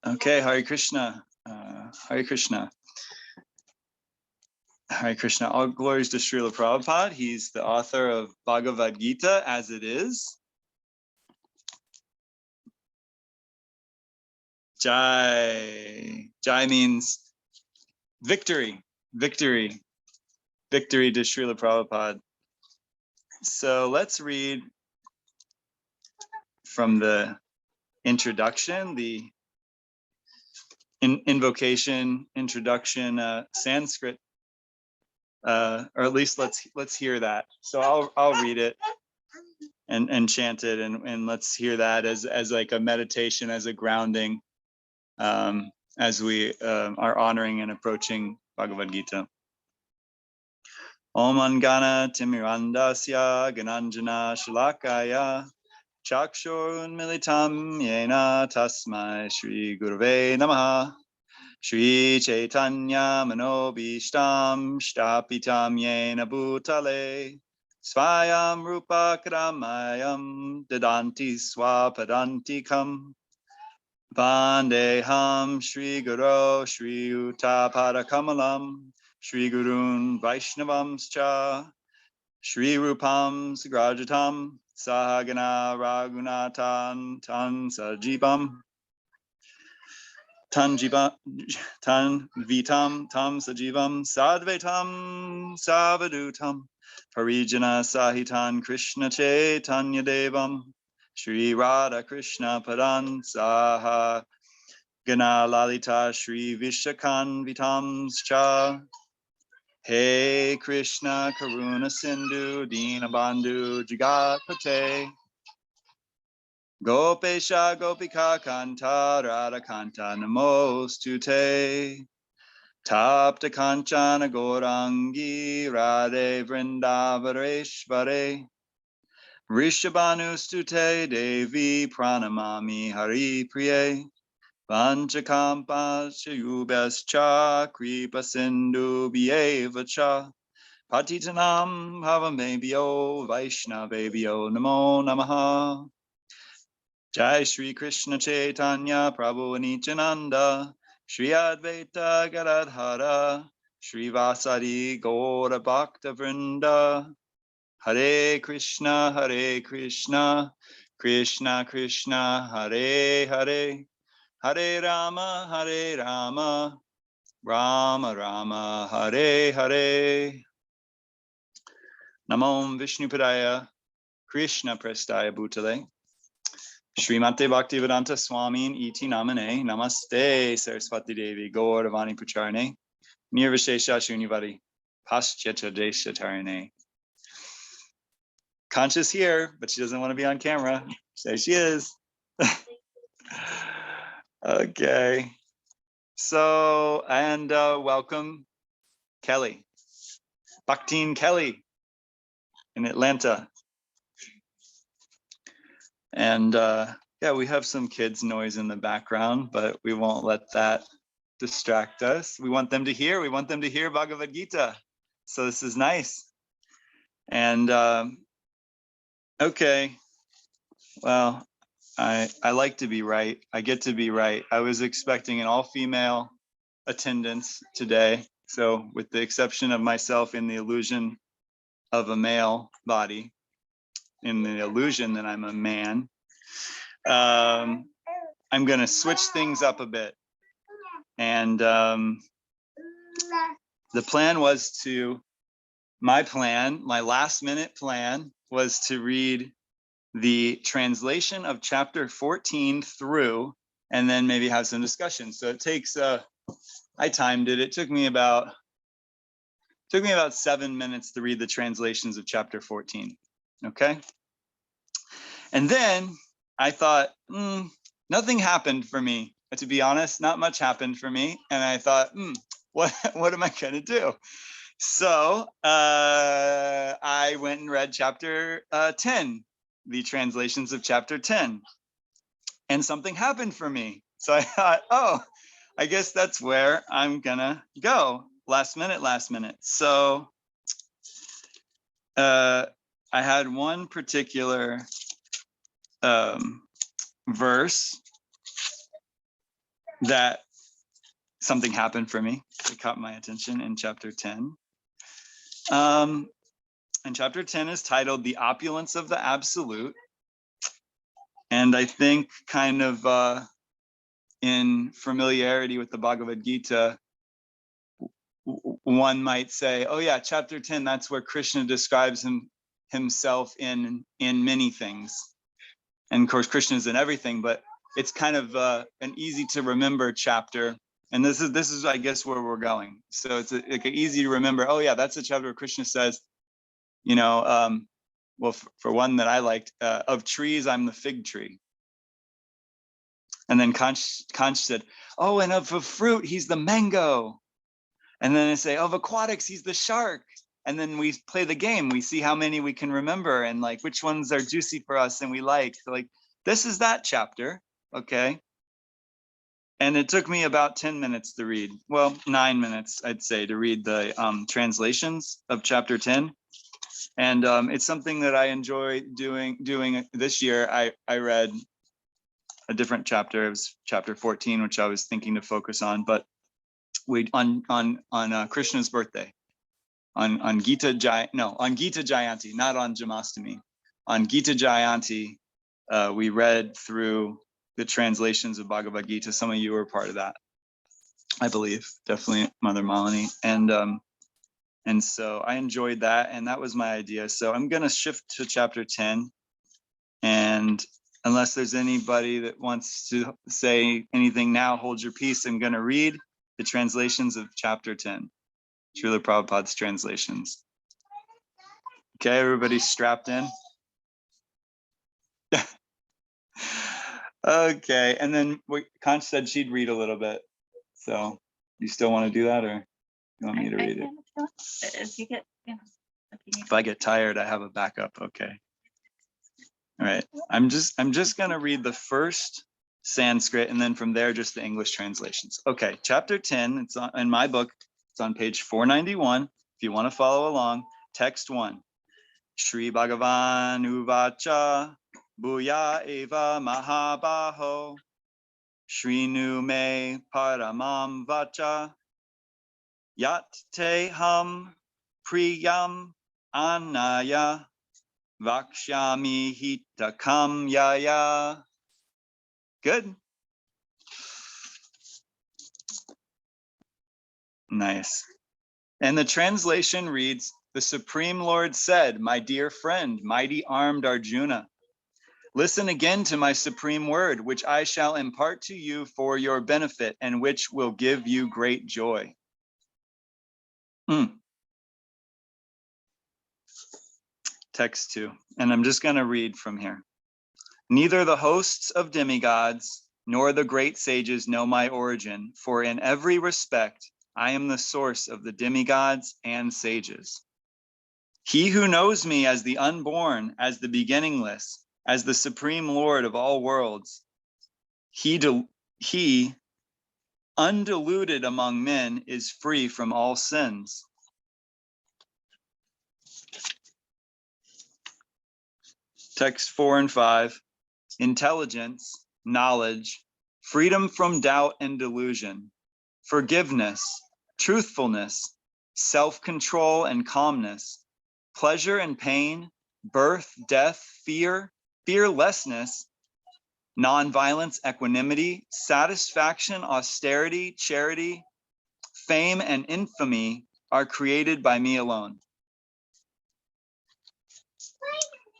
Okay, Hare Krishna. Hare Krishna. Hare Krishna. All glories to Srila Prabhupada. He's the author of Bhagavad Gita as it is. Jai. Jai means victory. Victory. Victory to Srila Prabhupada. So let's read from the introduction, the invocation, introduction, Sanskrit, or at least let's hear that. So I'll read it and chant it, and let's hear that as like a meditation, as a grounding, as we are honoring and approaching Bhagavad Gita. Om Angana Timirandasya Gananjana Shalakaya Chakshurun Militam Yena Tasmai Shri Gurave Namaha Shri Chaitanya Manobishtam Shtapitam Yena Bhutale Svayam Rupa Karamayam Dadanti Swapadantikam Vandeham Shri Guru Shri Utapada Kamalam Shri Gurun Vaishnavamscha Shri Rupam Sagrajatam Sahagana Raghunatan Tan Sajibam Tan Vitam Tam Sajivam Sadvetam Savadutam Parijana Sahitan Krishna Chaitanya Devam Shri Radha Krishna Padan Saha Gana Lalita Shri Vishakan Vitamscha Hey Krishna Karuna Sindhu Dina Bandhu Jagatpate Gopesha Gopika Kanta Radha Kanta Namostute Tapta Kanchana Gorangi Radhe Vrindavareshvare Rishabhanustute Devi Pranamami Hari Priye Panchakampa Shayubhascha Kripa Sindhu Bhyevacha Patitanam Bhavamebhyo Vaishnavebhyo Namo Namaha Jai Shri Krishna Chaitanya Prabhu Nityananda Shri Advaita Gadadhara Shri Vasari Gaura Bhakta Vrinda Hare Krishna Krishna Krishna Hare Hare Hare Rama, Rama Rama, Hare Hare. Namo Vishnu Padaya, Krishna Prestaya Bhutale, Srimate Bhaktivedanta Swamin Iti Namane, Namaste Saraswati Devi, Gauravani Pucharne, Nirvishesha Shunyavadi, Pascheta Desha Tarane. Conscious here, but she doesn't want to be on camera. There she is. Okay, so, and welcome Kelly, Bhaktin Kelly in Atlanta. And yeah, we have some kids' noise in the background, but we won't let that distract us. We want them to hear Bhagavad Gita. So this is nice. And okay, well, I like to be right. I get to be right. I was expecting an all-female attendance today. So with the exception of myself in the illusion of a male body, in the illusion that I'm a man, I'm going to switch things up a bit. And the plan was my last minute plan was to read the translation of chapter 14 through, and then maybe have some discussion. So it takes, I timed it. It took me about 7 minutes to read the translations of chapter 14. Okay. And then I thought, nothing happened for me. But to be honest, not much happened for me. And I thought, what am I going to do? So I went and read chapter 10. The translations of chapter 10, and something happened for me. So I thought, oh, I guess that's where I'm gonna go. Last minute. So I had one particular verse that something happened for me. It caught my attention in chapter 10. And chapter 10 is titled The Opulence of the Absolute. And I think kind of in familiarity with the Bhagavad Gita, one might say, oh yeah, chapter 10, that's where Krishna describes himself in many things. And of course, Krishna is in everything, but it's kind of an easy to remember chapter. And this is, I guess, where we're going. So it's like easy to remember. Oh yeah, that's a chapter where Krishna says, you know, well, for one that I liked, of trees, I'm the fig tree. And then Kanch said, oh, and of fruit, he's the mango. And then I say, of aquatics, he's the shark. And then we play the game. We see how many we can remember and like which ones are juicy for us and we like. So like, this is that chapter, okay? And it took me about 10 minutes to read. Well, 9 minutes, I'd say, to read the translations of chapter 10. And it's something that I enjoy doing this year. I read a different chapter. It was chapter 14, which I was thinking to focus on, but we on Krishna's birthday, on Gita Jayanti, not on Jamastami. On Gita Jayanti, we read through the translations of Bhagavad Gita. Some of you were part of that, I believe, definitely Mother Malini. And so I enjoyed that, and that was my idea. So I'm gonna shift to chapter 10, and unless there's anybody that wants to say anything now, hold your peace. I'm gonna read the translations of chapter 10, Srila Prabhupada's translations. Okay, everybody strapped in? Okay, and then Conch said she'd read a little bit. So you still want to do that, or you want me to read it? If you get, If I get tired, I have a backup. Okay. All right. I'm just gonna read the first Sanskrit, and then from there just the English translations. Okay, chapter 10. It's in my book. It's on page 491. If you want to follow along, text 1. Shri Bhagavan Uvacha Bhuya Eva Mahabaho Shrinu Me Paramam Vacha Yat Te Ham Priyam Anaya Vakshami Hitakam Yaya. Good. Nice. And the translation reads, the Supreme Lord said, my dear friend, mighty armed Arjuna, listen again to my supreme word, which I shall impart to you for your benefit and which will give you great joy. Text 2, and I'm just going to read from here. Neither the hosts of demigods nor the great sages know my origin, for in every respect I am the source of the demigods and sages. He who knows me as the unborn, as the beginningless, as the supreme Lord of all worlds, he undiluted among men is free from all sins. Text 4 and 5, intelligence, knowledge, freedom from doubt and delusion, forgiveness, truthfulness, self-control and calmness, pleasure and pain, birth, death, fear, fearlessness, nonviolence, equanimity, satisfaction, austerity, charity, fame, and infamy are created by me alone.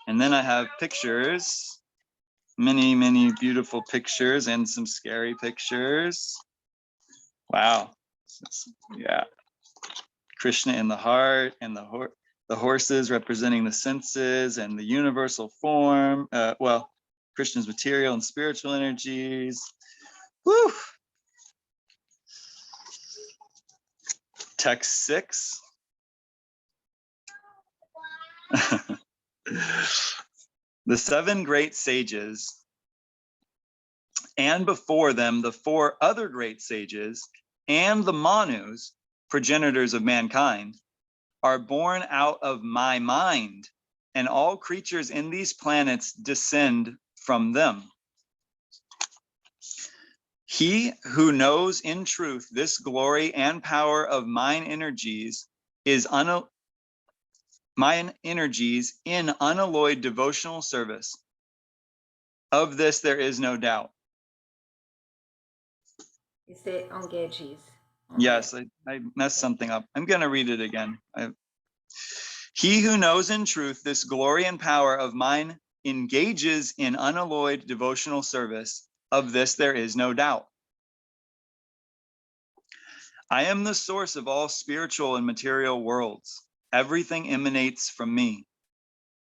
And then I have pictures, many, many beautiful pictures and some scary pictures. Wow. Yeah. Krishna in the heart and the horses representing the senses and the universal form. Well, Krishna's material and spiritual energies. Woo! Text 6. The 7 great sages, and before them the 4 other great sages, and the Manus, progenitors of mankind, are born out of my mind and all creatures in these planets descend from them. He who knows in truth this glory and power of mine energies in unalloyed devotional service. Of this there is no doubt. You say engages. Yes, I messed something up. I'm going to read it again. He who knows in truth this glory and power of mine engages in unalloyed devotional service. Of this there is no doubt. I am the source of all spiritual and material worlds. Everything emanates from me.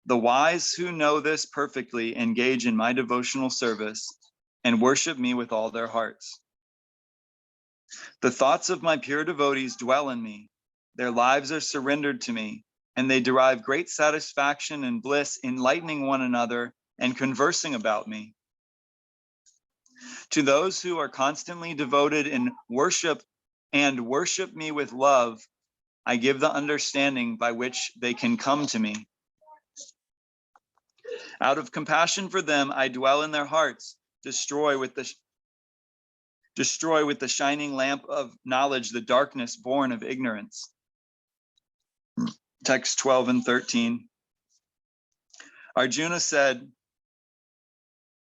The wise who know this perfectly engage in my devotional service and worship me with all their hearts. The thoughts of my pure devotees dwell in me. Their lives are surrendered to me, and they derive great satisfaction and bliss enlightening one another and conversing about me. To those who are constantly devoted in worship and worship me with love, I give the understanding by which they can come to me. Out of compassion for them, I dwell in their hearts, destroy with the shining lamp of knowledge the darkness born of ignorance. Text 12 and 13. Arjuna said,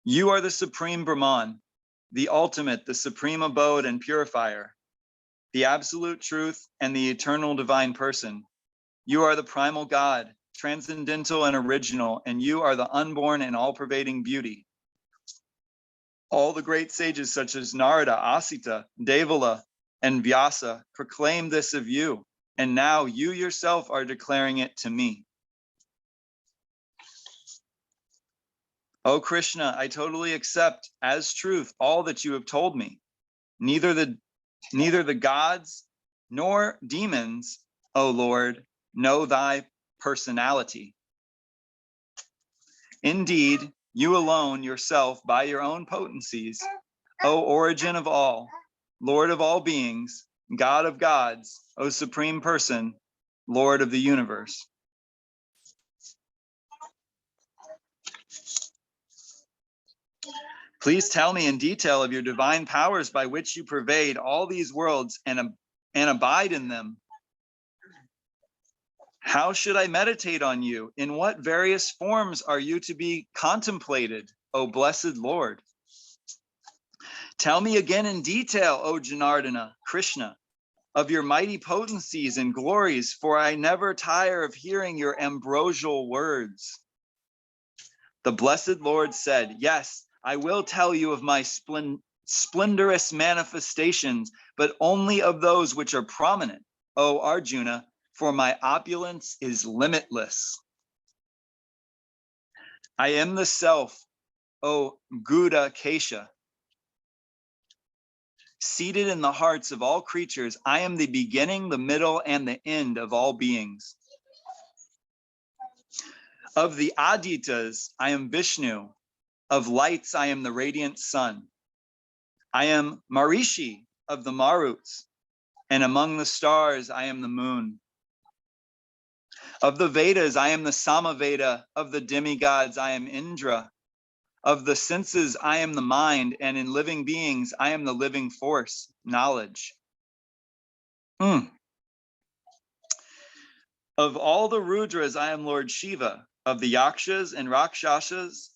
you are the supreme Brahman, the ultimate, the supreme abode and purifier, the absolute truth and the eternal divine person. You are the primal God, transcendental and original, and you are the unborn and all-pervading beauty. All the great sages such as Narada, Asita, Devala, and Vyasa proclaim this of you, and now you yourself are declaring it to me. O Krishna, I totally accept as truth all that you have told me. Neither the gods nor demons, O Lord, know thy personality. Indeed, you alone yourself by your own potencies, O origin of all, Lord of all beings, God of gods, O supreme person, Lord of the universe. Please tell me in detail of your divine powers by which you pervade all these worlds and abide in them. How should I meditate on you? In what various forms are you to be contemplated, O blessed Lord? Tell me again in detail, O Janardana, Krishna, of your mighty potencies and glories, for I never tire of hearing your ambrosial words. The blessed Lord said, yes, I will tell you of my splendorous manifestations, but only of those which are prominent, O Arjuna, for my opulence is limitless. I am the self, O Gauda Kesha. Seated in the hearts of all creatures, I am the beginning, the middle, and the end of all beings. Of the Aditas, I am Vishnu. Of lights, I am the radiant sun. I am Marishi of the Maruts, and among the stars, I am the moon. Of the Vedas, I am the Samaveda. Of the demigods, I am Indra. Of the senses, I am the mind, and in living beings, I am the living force, knowledge. Of all the Rudras, I am Lord Shiva. Of the Yakshas and Rakshasas,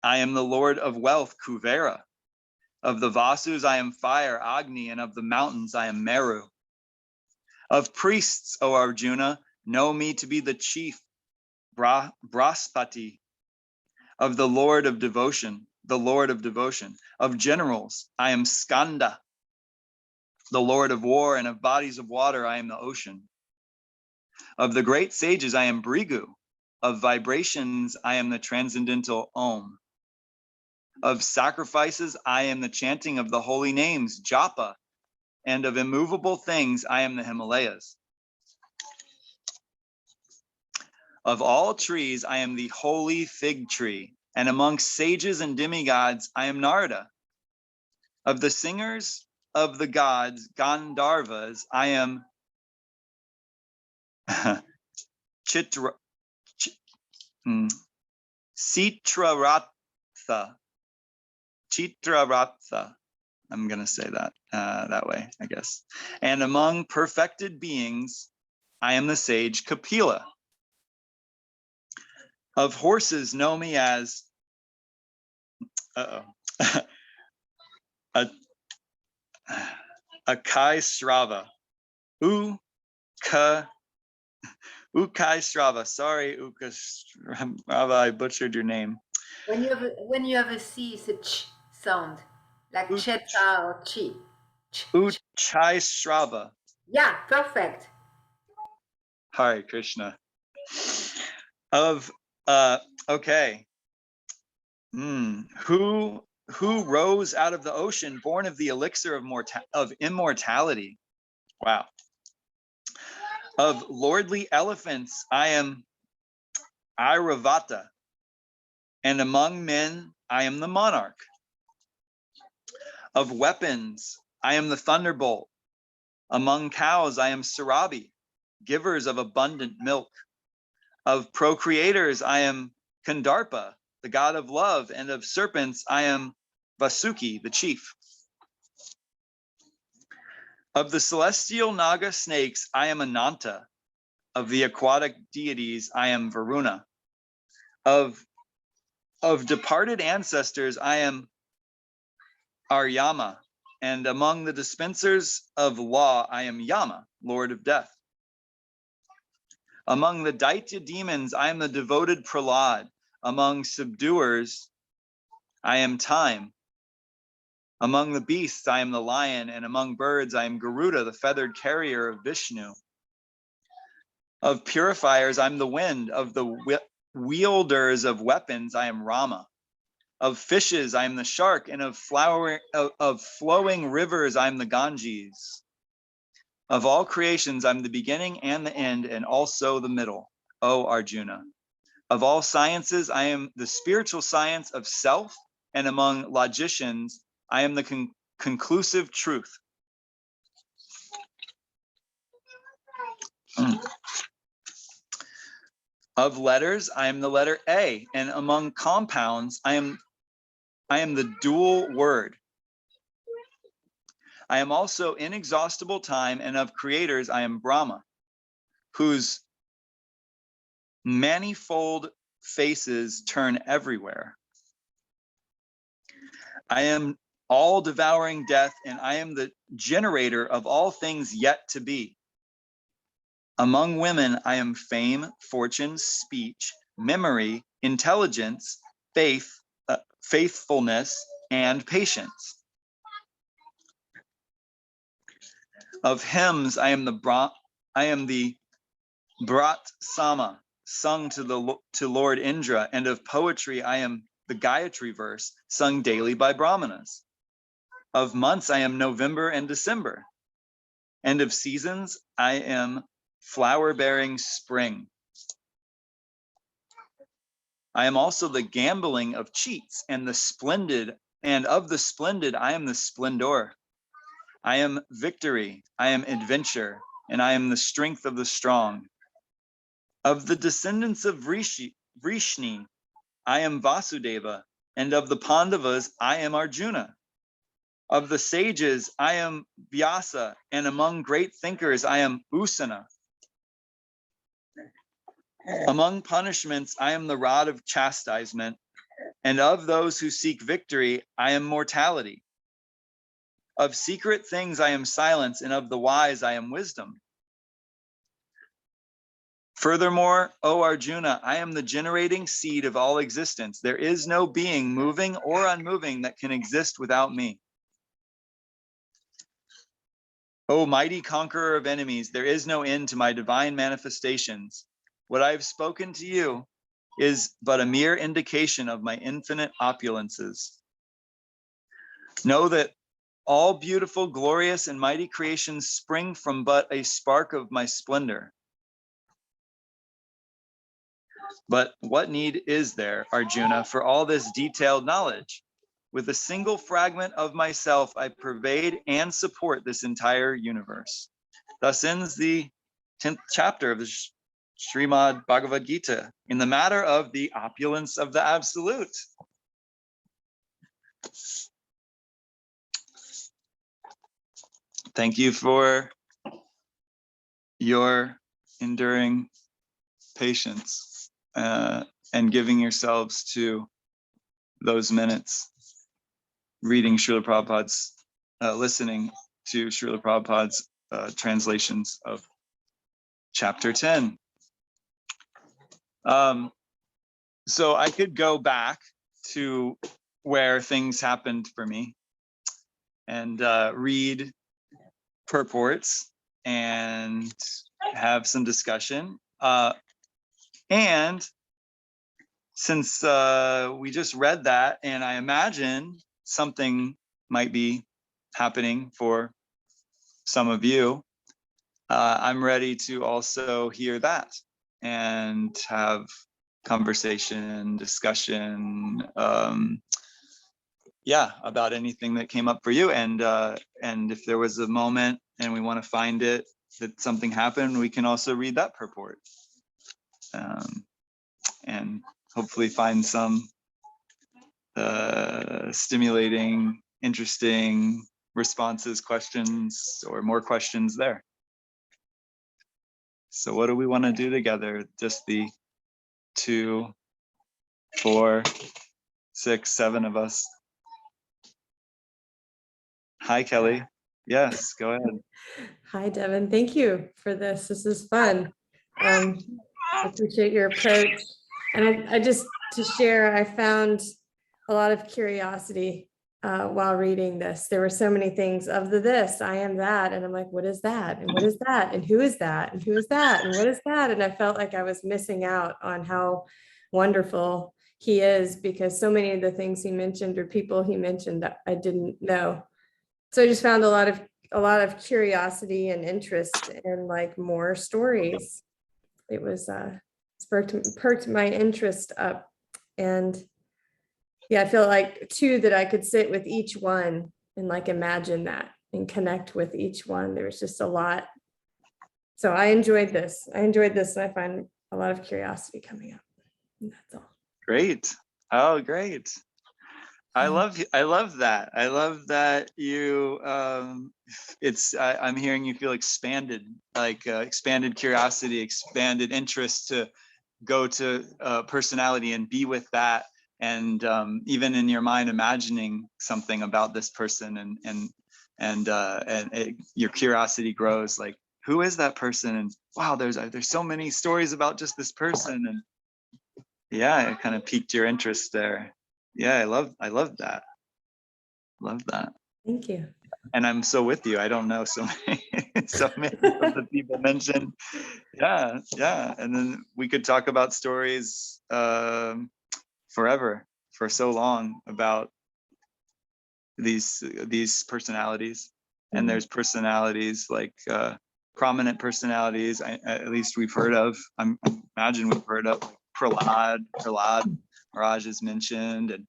I am the Lord of wealth, Kuvera. Of the Vasus, I am fire, Agni, and of the mountains, I am Meru. Of priests, O Arjuna, know me to be the chief, Braspati. Of the Lord of devotion, Of generals, I am Skanda. The Lord of war, and of bodies of water, I am the ocean. Of the great sages, I am Brigu. Of vibrations, I am the transcendental Om. Of sacrifices, I am the chanting of the holy names, Japa. And of immovable things, I am the Himalayas. Of all trees, I am the holy fig tree. And amongst sages and demigods, I am Narada. Of the singers of the gods, Gandharvas, I am Citraratha. Chitraratha. I'm going to say that that way, I guess. And among perfected beings, I am the sage Kapila. Of horses, know me as Akai Srava. Ukai Srava. Sorry, Ukai Srava, I butchered your name. When you have a C, it's a ch sound, like cheta or chi. Uchai Srava. Yeah, perfect. Hare Krishna. Of okay. Who rose out of the ocean, born of the elixir of immortality? Wow. Of lordly elephants, I am Airavata, and among men, I am the monarch. Of weapons, I am the thunderbolt. Among cows, I am Sarabi, givers of abundant milk. Of procreators, I am Kandarpa, the god of love, and of serpents, I am Vasuki, the chief. Of the celestial Naga snakes, I am Ananta. Of the aquatic deities, I am Varuna. Of departed ancestors, I am Aryama. And among the dispensers of law, I am Yama, lord of death. Among the Daitya demons, I am the devoted Prahlad. Among subduers, I am Time. Among the beasts, I am the lion, and among birds, I am Garuda, the feathered carrier of Vishnu. Of purifiers, I'm the wind. Of the wielders of weapons, I am Rama. Of fishes, I am the shark, and of flowing rivers, I am the Ganges. Of all creations, I'm the beginning and the end, and also the middle, O Arjuna. Of all sciences, I am the spiritual science of self, and among logicians, I am the conclusive truth. Of letters, I am the letter A, and among compounds, I am the dual word. I am also inexhaustible time, and of creators, I am Brahma, whose manifold faces turn everywhere. I am all devouring death, and I am the generator of all things yet to be. Among women, I am fame, fortune, speech, memory, intelligence, faithfulness, and patience. Of hymns, I am the Brat Sama, sung to Lord Indra, and of poetry, I am the Gayatri verse, sung daily by Brahmanas. Of months, I am November and December. And of seasons, I am flower-bearing spring. I am also the gambling of cheats, and of the splendid, I am the splendor. I am victory, I am adventure, and I am the strength of the strong. Of the descendants of Vrishni, I am Vasudeva, and of the Pandavas, I am Arjuna. Of the sages, I am Vyasa, and among great thinkers, I am Usana. Among punishments, I am the rod of chastisement, and of those who seek victory, I am mortality. Of secret things, I am silence, and of the wise, I am wisdom. Furthermore, O Arjuna, I am the generating seed of all existence. There is no being, moving or unmoving, that can exist without me. O mighty conqueror of enemies, there is no end to my divine manifestations. What I have spoken to you is but a mere indication of my infinite opulences. Know that all beautiful, glorious, and mighty creations spring from but a spark of my splendor. But what need is there, Arjuna, for all this detailed knowledge? With a single fragment of myself, I pervade and support this entire universe. Thus ends the 10th chapter of the Srimad Bhagavad Gita in the matter of the opulence of the absolute. Thank you for your enduring patience and giving yourselves to those minutes, reading Srila Prabhupada's, listening to Srila Prabhupada's translations of chapter 10. So I could go back to where things happened for me and read purports and have some discussion. And since we just read that, and I imagine something might be happening for some of you, I'm ready to also hear that and have conversation, discussion, about anything that came up for you. And if there was a moment and we want to find it, that something happened, we can also read that purport. And hopefully find some stimulating, interesting responses, questions, or more questions there. So what do we want to do together? Just the 2, 4, 6, 7 of us. Hi, Kelly. Yes, go ahead. Hi, Devon. Thank you for this. This is fun. I appreciate your approach. And I just, to share, I found a lot of curiosity while reading this. There were so many things of the this, I am that. And I'm like, what is that? And what is that? And who is that? And who is that? And what is that? And I felt like I was missing out on how wonderful he is, because so many of the things he mentioned or people he mentioned that I didn't know. So I just found a lot of curiosity and interest in like more stories. It was perked my interest up. And yeah, I feel like too that I could sit with each one and like imagine that and connect with each one. There was just a lot. So I enjoyed this. And I find a lot of curiosity coming up. And that's all. Great. Oh, great. I love that. I love that you I'm hearing you feel expanded, like expanded curiosity, expanded interest to go to personality and be with that, and even in your mind imagining something about this person, and your curiosity grows, like, who is that person? And wow, there's so many stories about just this person. And yeah, it kind of piqued your interest there. Yeah, I love that. Love that. Thank you. And I'm so with you. I don't know so many of the people mentioned. Yeah. And then we could talk about stories forever, for so long, about these personalities. Mm-hmm. And there's personalities like prominent personalities, at least we've heard of. I imagine we've heard of Prahlad Maharaj is mentioned, and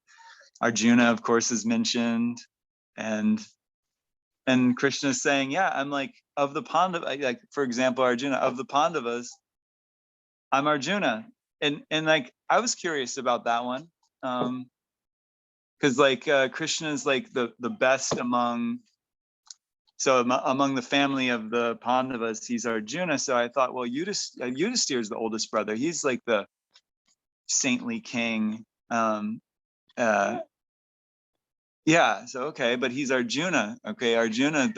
Arjuna, of course, is mentioned, and Krishna is saying, yeah, I'm like, of the Pandavas, like, for example, Arjuna, of the Pandavas, I'm Arjuna. And like, I was curious about that one, because like Krishna is like the best among the family of the Pandavas, he's Arjuna. So I thought, well, Yudhisthira is the oldest brother. He's like the saintly king. Yeah, so okay, but he's Arjuna. Okay, Arjuna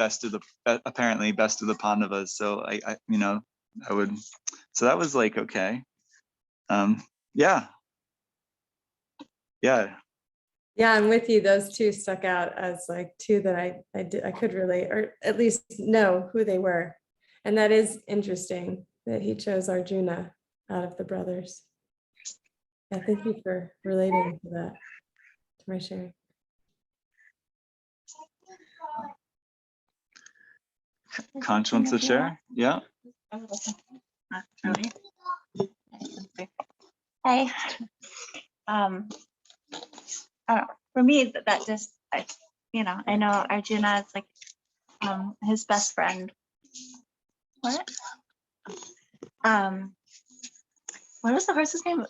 apparently best of the Pandavas. So I would, so that was like, okay. Yeah, I'm with you. Those two stuck out as like two that I could relate, or at least know who they were. And that is interesting that he chose Arjuna out of the brothers. Yeah, thank you for relating to that, to my sharing. Conch wants to share? Yeah. Hi. I don't know. For me, that just, I know Arjuna is like his best friend. What? what was the horse's name?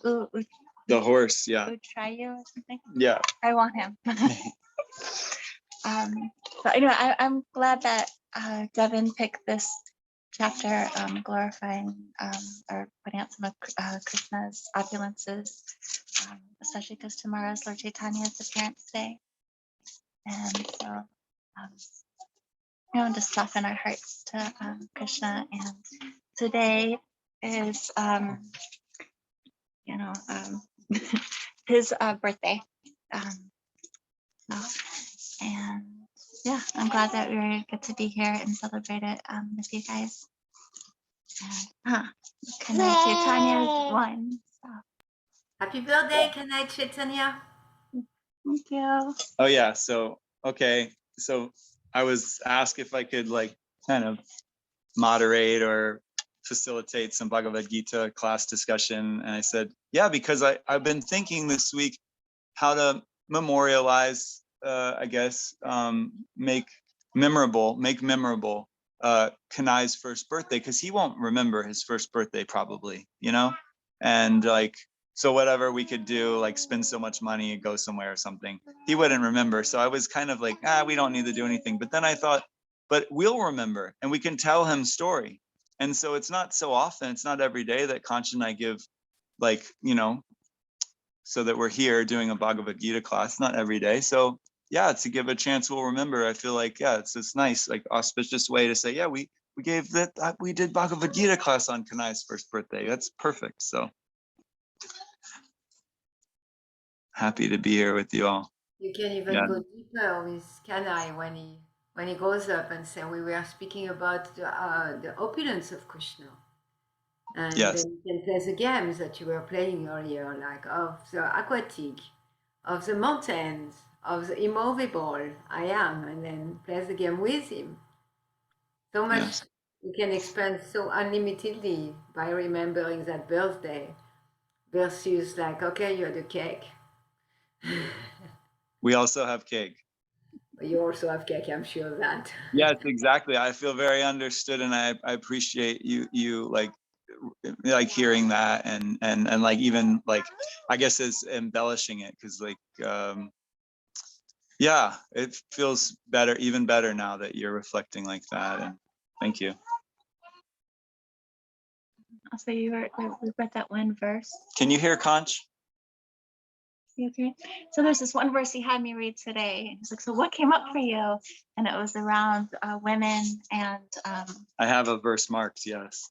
The horse, yeah. Utrayo or something. Yeah. I want him. But anyway, I'm glad that Devon picked this chapter, glorifying or pointing out some of Krishna's opulences, especially because tomorrow's Lord Chaitanya's appearance day. And so, to soften our hearts to Krishna. And today is, his birthday. And yeah, I'm glad that we get to be here and celebrate it with you guys. Kanai Chaitanya's one. So. Happy birthday, Kanai Chaitanya. Thank you. Oh yeah. So okay. So I was asked if I could like kind of moderate or facilitate some Bhagavad Gita class discussion, and I said, yeah, because I've been thinking this week how to memorialize, I guess, make memorable Kanai's first birthday, because he won't remember his first birthday probably, and like, so whatever we could do, like spend so much money and go somewhere or something, he wouldn't remember. So I was kind of like, we don't need to do anything. But then I thought, but we'll remember and we can tell him story. And so it's not so often, it's not every day that Kanch and I give, like, so that we're here doing a Bhagavad Gita class, not every day. So yeah, to give a chance, we'll remember. I feel like, yeah, it's nice, like auspicious way to say, yeah, we did Bhagavad Gita class on Kanai's first birthday. That's perfect. So happy to be here with you all. You can even go deeper with Kanai when he goes up and say, we were speaking about the opulence of Krishna. And yes. then you can play the games that you were playing earlier, like of the aquatic, of the mountains, of the immovable I am, and then play the game with him. So much you can expand so unlimitedly by remembering that birthday versus like, okay, you had a cake. We also have cake. You also have cake, I'm sure of that. Yes, exactly. I feel very understood, and I appreciate you like hearing that, and like even like, I guess is embellishing it, because like yeah, it feels better, even better now that you're reflecting like that. And thank you. Also, we read that one verse. Can you hear Kanch? Okay. So there's this one verse he had me read today. He's like, so what came up for you? And it was around women and I have a verse marked, yes.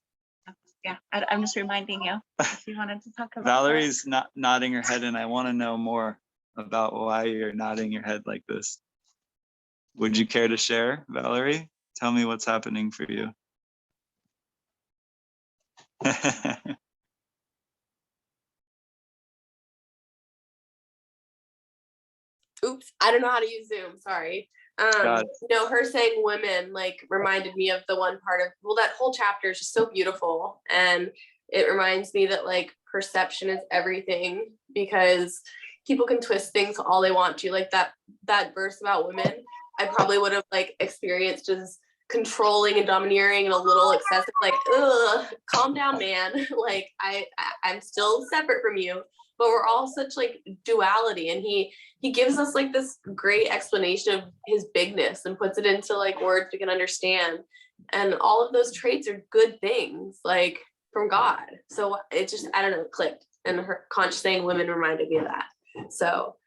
Yeah, I'm just reminding you if you wanted to talk about Valerie's not nodding her head, and I want to know more about why you're nodding your head like this. Would you care to share, Valerie? Tell me what's happening for you. Oops, I don't know how to use Zoom, sorry. Her saying women like reminded me of the one part of, well, that whole chapter is just so beautiful. And it reminds me that like perception is everything, because people can twist things all they want to. Like that verse about women, I probably would have like experienced as controlling and domineering and a little excessive, like, ugh, calm down, man. Like I'm still separate from you, but we're all such like duality. And he gives us like this great explanation of his bigness and puts it into like words we can understand. And all of those traits are good things, like from God. So it just, I don't know, it clicked. And her Kanch saying women reminded me of that. So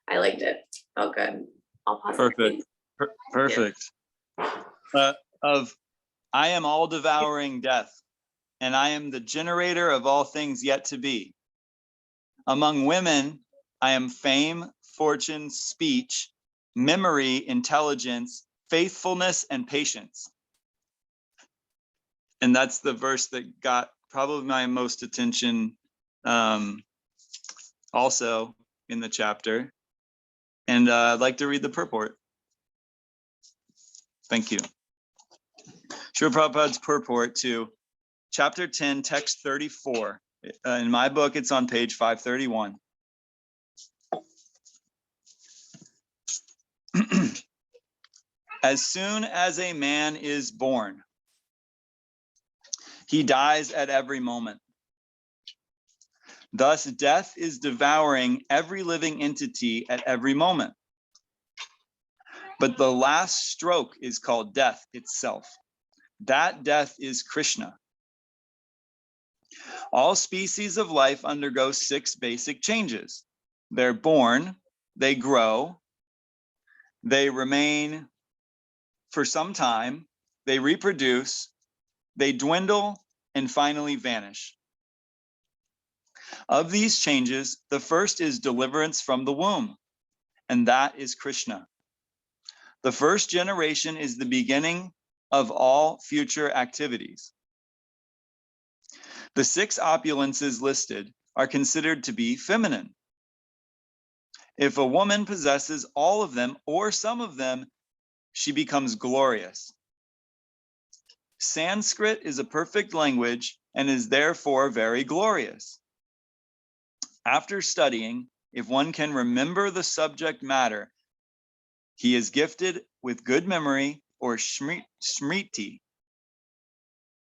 I liked it. Felt good. I'll pause. Perfect. Perfect. Of I am all devouring death, and I am the generator of all things yet to be. Among women, I am fame, fortune, speech, memory, intelligence, faithfulness, and patience. And that's the verse that got probably my most attention also in the chapter. And I'd like to read the purport. Thank you. Srila Prabhupada's purport to chapter 10, text 34. In my book, it's on page 531. As soon as a man is born, he dies at every moment. Thus, death is devouring every living entity at every moment. But the last stroke is called death itself. That death is Krishna. All species of life undergo 6 basic changes. They're born, they grow, they remain for some time, they reproduce, they dwindle, and finally vanish. Of these changes, the first is deliverance from the womb, and that is Krishna. The first generation is the beginning of all future activities. The 6 opulences listed are considered to be feminine. If a woman possesses all of them or some of them, she becomes glorious. Sanskrit is a perfect language and is therefore very glorious. After studying, if one can remember the subject matter, he is gifted with good memory or smriti.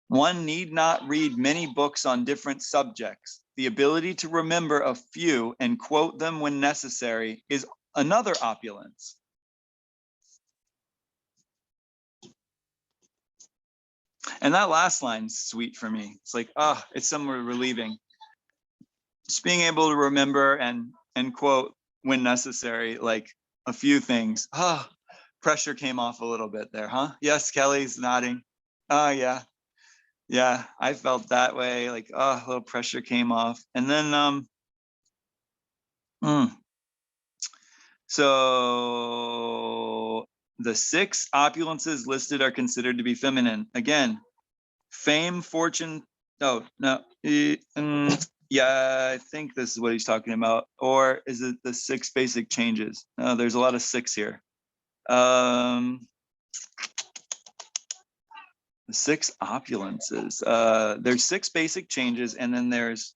One need not read many books on different subjects. The ability to remember a few and quote them when necessary is another opulence. And that last line's sweet for me. It's like, oh, it's somewhere relieving. Just being able to remember and quote when necessary, like a few things. Oh, pressure came off a little bit there, huh? Yes, Kelly's nodding. Oh, yeah. Yeah, I felt that way. Like, oh, a little pressure came off. And then, so the 6 opulences listed are considered to be feminine. Again, fame, fortune. Oh, no. Yeah, I think this is what he's talking about. Or is it the 6 basic changes? No, there's a lot of 6 here. The 6 opulences. There's 6 basic changes, and then there's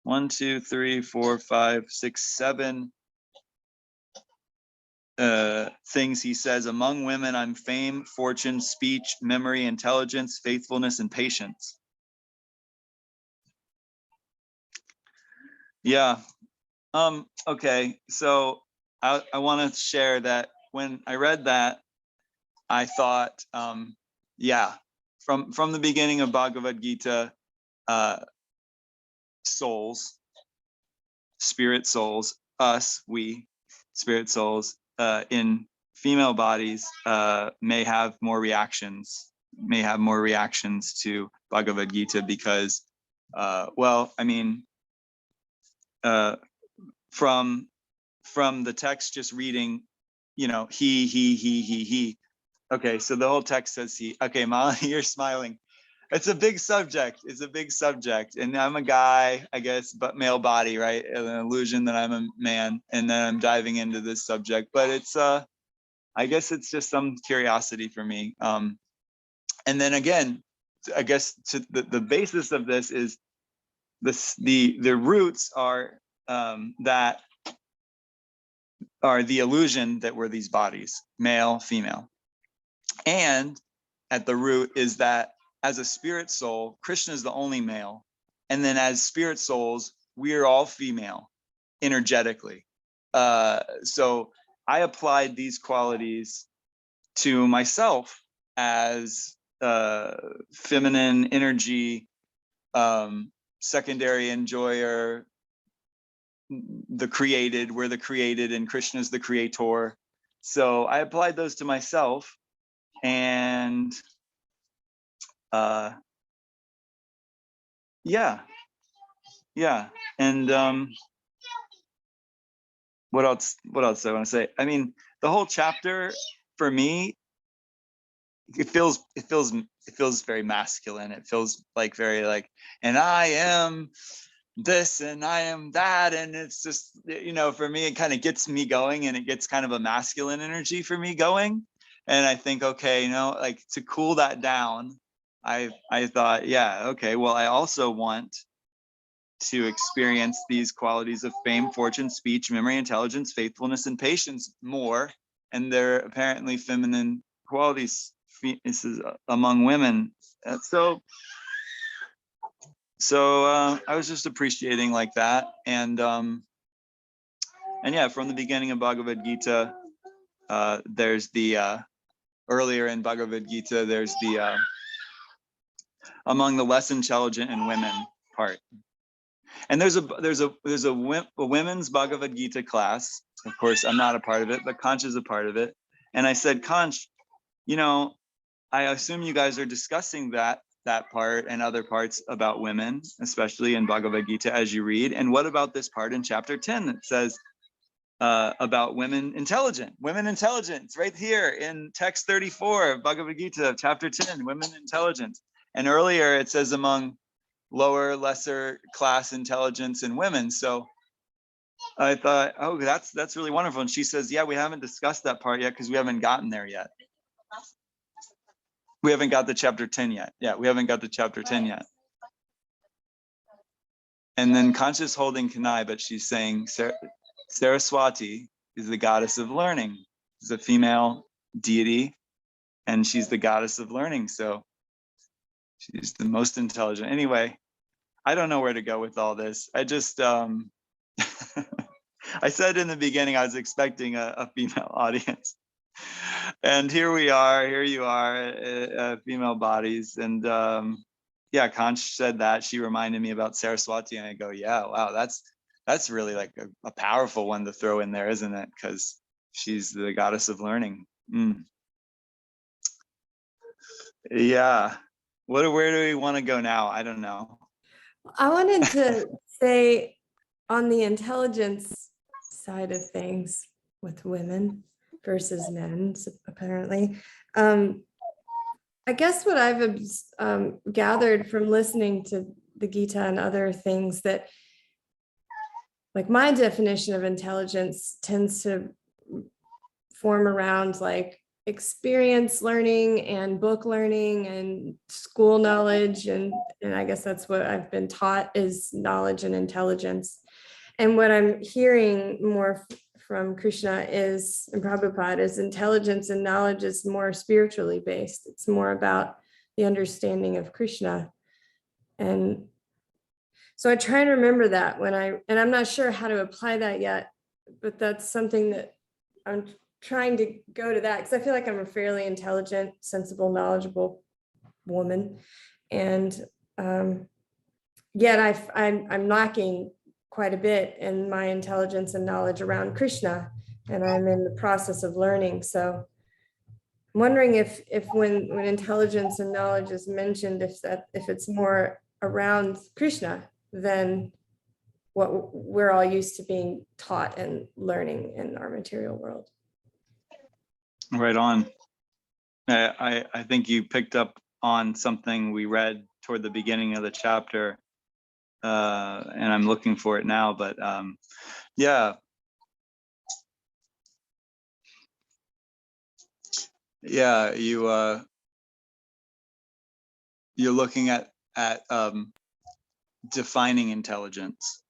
1, 2, 3, 4, 5, 6, 7 things he says. Among women, I'm fame, fortune, speech, memory, intelligence, faithfulness, and patience. Yeah. Okay. So I want to share that when I read that, I thought, yeah, from the beginning of Bhagavad Gita, souls, spirit souls, us, we, spirit souls, in female bodies may have more reactions to Bhagavad Gita because, well, I mean, from the text just reading, you know, he. Okay, so the whole text says he. Okay, Molly, you're smiling. It's a big subject. It's a big subject. And I'm a guy, I guess, but male body, right? An illusion that I'm a man. And then I'm diving into this subject. But it's I guess it's just some curiosity for me. And then again, I guess to the basis of this is the roots are that are the illusion that we're these bodies, male, female. And at the root is that as a spirit soul, Krishna is the only male. And then as spirit souls, we are all female energetically. So I applied these qualities to myself as feminine energy, secondary enjoyer, the created, we're the created, and Krishna's the creator. So I applied those to myself, and yeah, and what else do I want to say? I mean, the whole chapter for me, it feels very masculine. It feels like very like, and I am this and I am that, and it's just, you know, for me it kind of gets me going, and it gets kind of a masculine energy for me going. And I think, okay, you know, like to cool that down, I thought, yeah, okay, well, I also want to experience these qualities of fame, fortune, speech, memory, intelligence, faithfulness, and patience more. And they're apparently feminine qualities. This is among women. So So I was just appreciating like that. And yeah, from the beginning of Bhagavad Gita, there's the, earlier in Bhagavad Gita, there's the, among the less intelligent and women part. And there's a women's Bhagavad Gita class. Of course, I'm not a part of it, but Conch is a part of it. And I said, Conch, you know, I assume you guys are discussing that part and other parts about women, especially in Bhagavad Gita as you read. And what about this part in chapter 10 that says about women intelligent? Women intelligent, it's right here in text 34 of Bhagavad Gita, chapter 10, women intelligent. And earlier it says among lower, lesser class intelligence in women. So I thought, oh, that's really wonderful. And she says, yeah, we haven't discussed that part yet because we haven't gotten there yet. We haven't got the chapter 10 yet. Yeah, we haven't got the chapter 10 yet. And then Conscious holding Kanai, but she's saying Saraswati is the goddess of learning. She's a female deity, and she's the goddess of learning. So she's the most intelligent. Anyway, I don't know where to go with all this. I just, I said in the beginning, I was expecting a female audience. And here we are, here you are, female bodies. And yeah, Conch said that. She reminded me about Saraswati, and I go, yeah, wow, that's really like a powerful one to throw in there, isn't it? Because she's the goddess of learning. Yeah. Where do we want to go now? I don't know. I wanted to say on the intelligence side of things with women versus men, apparently. I guess what I've gathered from listening to the Gita and other things, that like my definition of intelligence tends to form around like experience learning and book learning and school knowledge. And I guess that's what I've been taught is knowledge and intelligence. And what I'm hearing more from Krishna is, and Prabhupada, is intelligence and knowledge is more spiritually based. It's more about the understanding of Krishna. And so I try to remember that and I'm not sure how to apply that yet, but that's something that I'm trying to go to that, because I feel like I'm a fairly intelligent, sensible, knowledgeable woman. And yet I'm lacking quite a bit in my intelligence and knowledge around Krishna, and I'm in the process of learning. So I'm wondering if when intelligence and knowledge is mentioned, if it's more around Krishna than what we're all used to being taught and learning in our material world. Right on. I think you picked up on something we read toward the beginning of the chapter, and I'm looking for it now, but yeah. Yeah, you're looking at defining intelligence.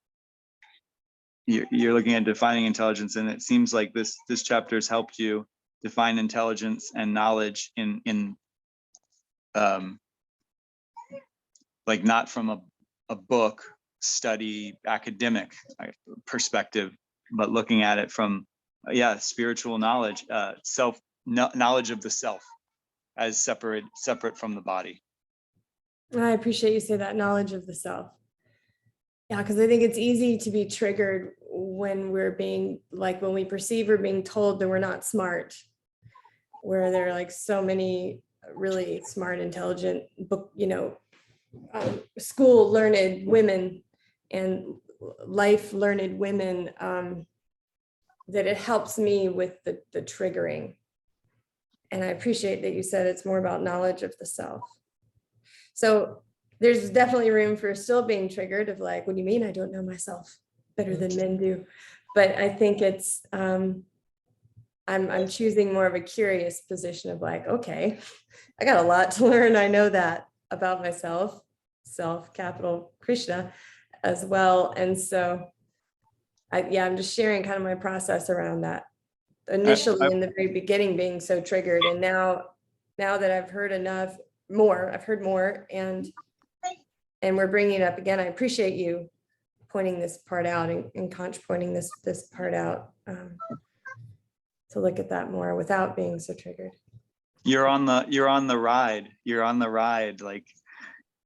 You're looking at defining intelligence, and it seems like this chapter has helped you define intelligence and knowledge in like not from a book study academic perspective, but looking at it from spiritual knowledge, knowledge of the self as separate from the body. I appreciate you say that, knowledge of the self. Yeah, because I think it's easy to be triggered when when we perceive we're being told that we're not smart, where there are like so many really smart, intelligent school learned women and life learned women, that it helps me with the triggering. And I appreciate that you said it's more about knowledge of the self. So there's definitely room for still being triggered of like, what do you mean I don't know myself better than men do? But I think it's, I'm choosing more of a curious position of like, okay, I got a lot to learn. I know that about myself, self, capital Krishna as well. And so I'm just sharing kind of my process around that. Initially in the very beginning being so triggered, and now that I've heard more, and and we're bringing it up again. I appreciate you pointing this part out and Conch pointing this part out, to look at that more without being so triggered. You're on the ride. You're on the ride. Like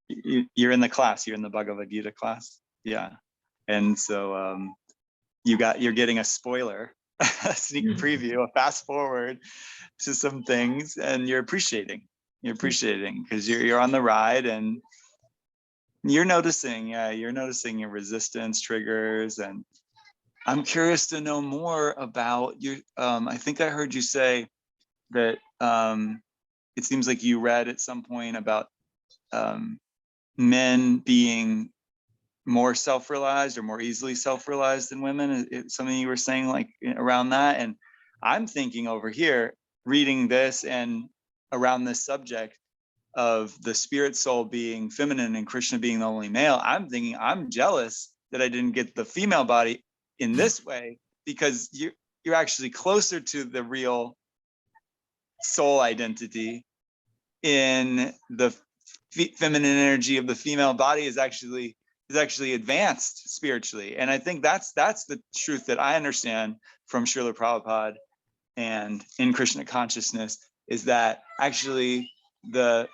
you're in the class. You're in the Bhagavad Gita class. Yeah. And so you're getting a spoiler, a sneak preview, a fast forward to some things, and you're appreciating because you're on the ride, and you're noticing your resistance triggers. And I'm curious to know more about your I think I heard you say that it seems like you read at some point about men being more self-realized or more easily self-realized than women. It's something you were saying like around that. And I'm thinking over here, reading this and around this subject of the spirit soul being feminine and Krishna being the only male, I'm thinking I'm jealous that I didn't get the female body in this way, because you're actually closer to the real soul identity in the feminine energy of the female body is actually advanced spiritually. And I think that's the truth that I understand from Srila Prabhupada and in Krishna consciousness, is that actually the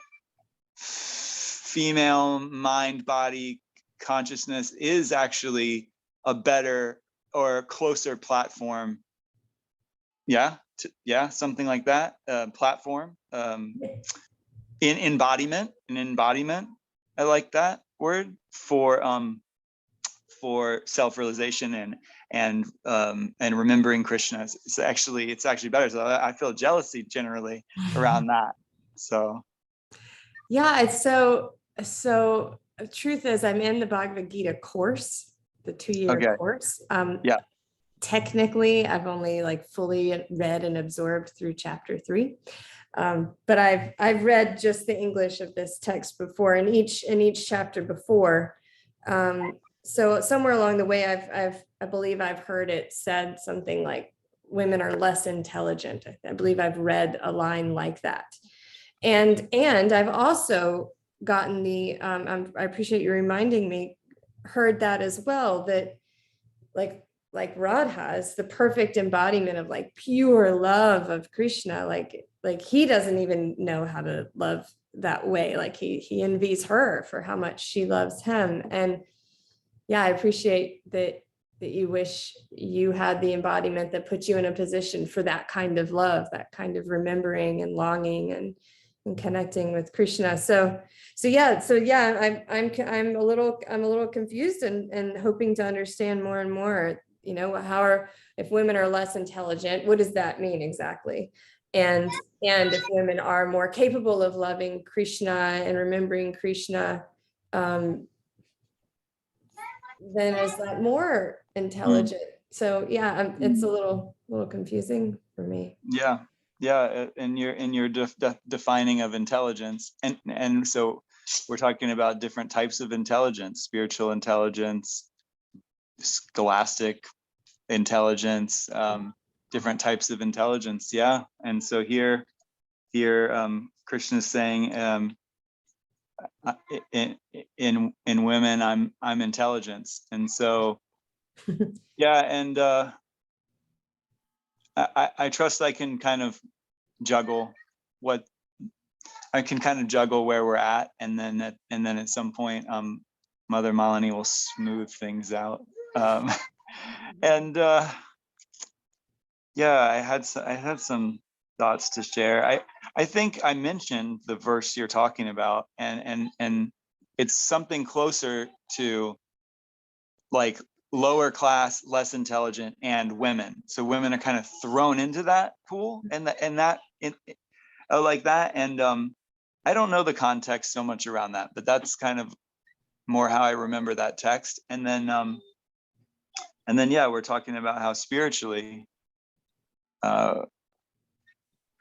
female mind body consciousness is actually a better or closer platform. Something like that, platform, in embodiment. I like that word for self-realization and remembering Krishna. It's actually better. So I feel jealousy generally around that. So yeah, it's so the truth is I'm in the Bhagavad Gita course, the 2-year course. Technically I've only like fully read and absorbed through chapter 3. But I've read just the English of this text before, and each chapter before. So somewhere along the way, I believe I've heard it said something like women are less intelligent. I believe I've read a line like that. And I've also gotten I appreciate you reminding me, heard that as well, that like Rod has the perfect embodiment of like pure love of Krishna, like he doesn't even know how to love that way. Like he envies her for how much she loves him. And yeah, I appreciate that you wish you had the embodiment that puts you in a position for that kind of love, that kind of remembering and longing and connecting with Krishna. So yeah, I'm a little confused and hoping to understand more and more, if women are less intelligent, what does that mean exactly? And if women are more capable of loving Krishna and remembering Krishna, then is that more intelligent? So yeah, it's a little confusing for me. Yeah, and you're defining of intelligence, and so we're talking about different types of intelligence: spiritual intelligence, scholastic intelligence, different types of intelligence. Yeah. And so here Krishna is saying, in women I'm intelligence. And so yeah, and I trust I can kind of juggle where we're at, and then at some point Mother Malini will smooth things out. And yeah, I had some thoughts to share. I think I mentioned the verse you're talking about, and it's something closer to like lower class, less intelligent, and women. So women are kind of thrown into that pool, and like that. And I don't know the context so much around that, but that's kind of more how I remember that text. And then yeah, we're talking about how spiritually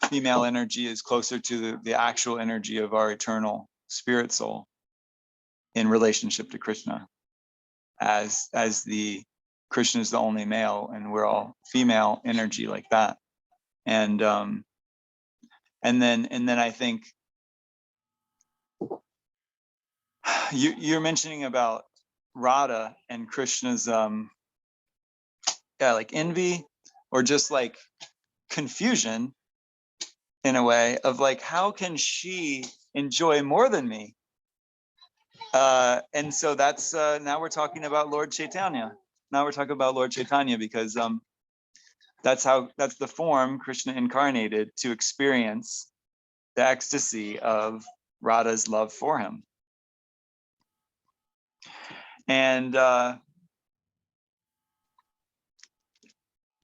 female energy is closer to the actual energy of our eternal spirit soul in relationship to Krishna, as the Krishna is the only male and we're all female energy like that. And then I think you're mentioning about Radha and Krishna's like envy, or just like confusion in a way of like, how can she enjoy more than me? And so that's now we're talking about Lord Chaitanya. Now we're talking about Lord Chaitanya, because that's the form Krishna incarnated to experience the ecstasy of Radha's love for him. And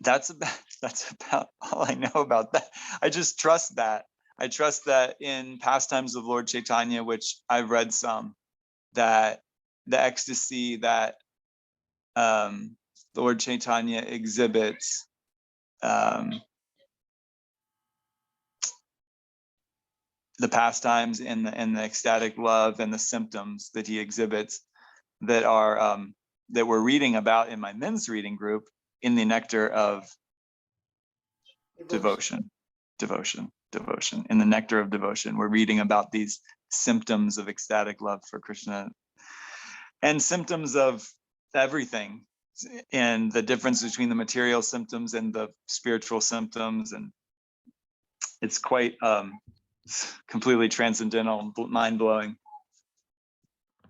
that's about all I know about that. I just trust that. I trust that in Pastimes of Lord Chaitanya, which I've read some, that the ecstasy that Lord Chaitanya exhibits the pastimes and the ecstatic love and the symptoms that he exhibits that are that we're reading about in my men's reading group in the nectar of devotion. In the nectar of devotion, we're reading about these symptoms of ecstatic love for Krishna and symptoms of everything, and the difference between the material symptoms and the spiritual symptoms. And it's quite completely transcendental, mind-blowing,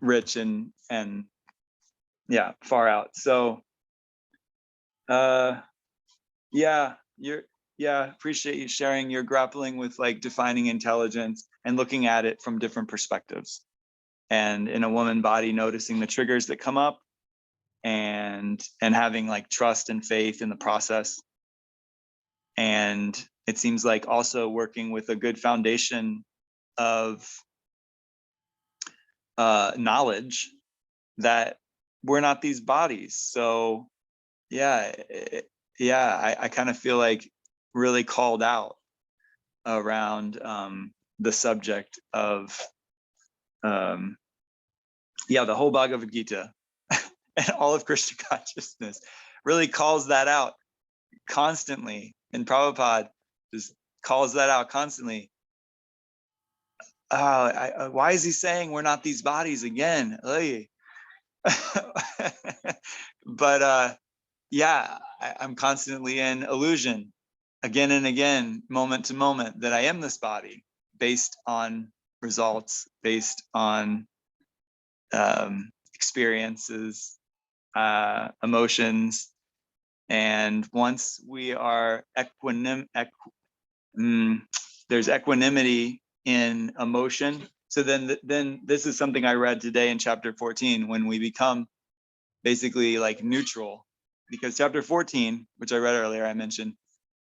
rich, and yeah, far out. So appreciate you sharing. You're grappling with like defining intelligence and looking at it from different perspectives, and in a woman body noticing the triggers that come up, and having like trust and faith in the process. And it seems like also working with a good foundation of knowledge that we're not these bodies. So I kind of feel like really called out around the subject of the whole Bhagavad Gita and all of Krishna consciousness really calls that out constantly. And Prabhupada just calls that out constantly. Why is he saying we're not these bodies again? But I'm constantly in illusion again and again, moment to moment, that I am this body, based on results, based on experiences, emotions. And once we are there's equanimity in emotion. So then this is something I read today in chapter 14, when we become basically like neutral, because chapter 14, which I read earlier, I mentioned,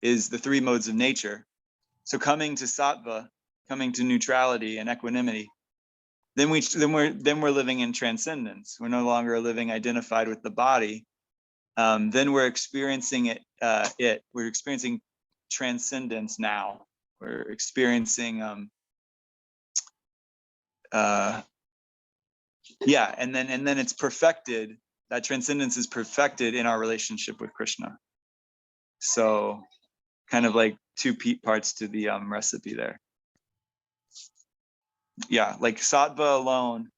is the three modes of nature. So coming to sattva, coming to neutrality and equanimity, then we're living in transcendence. We're no longer living identified with the body. Then we're experiencing we're experiencing transcendence now. We're experiencing and then it's perfected. That transcendence is perfected in our relationship with Krishna. So kind of like two parts to the recipe there. Yeah, like sattva alone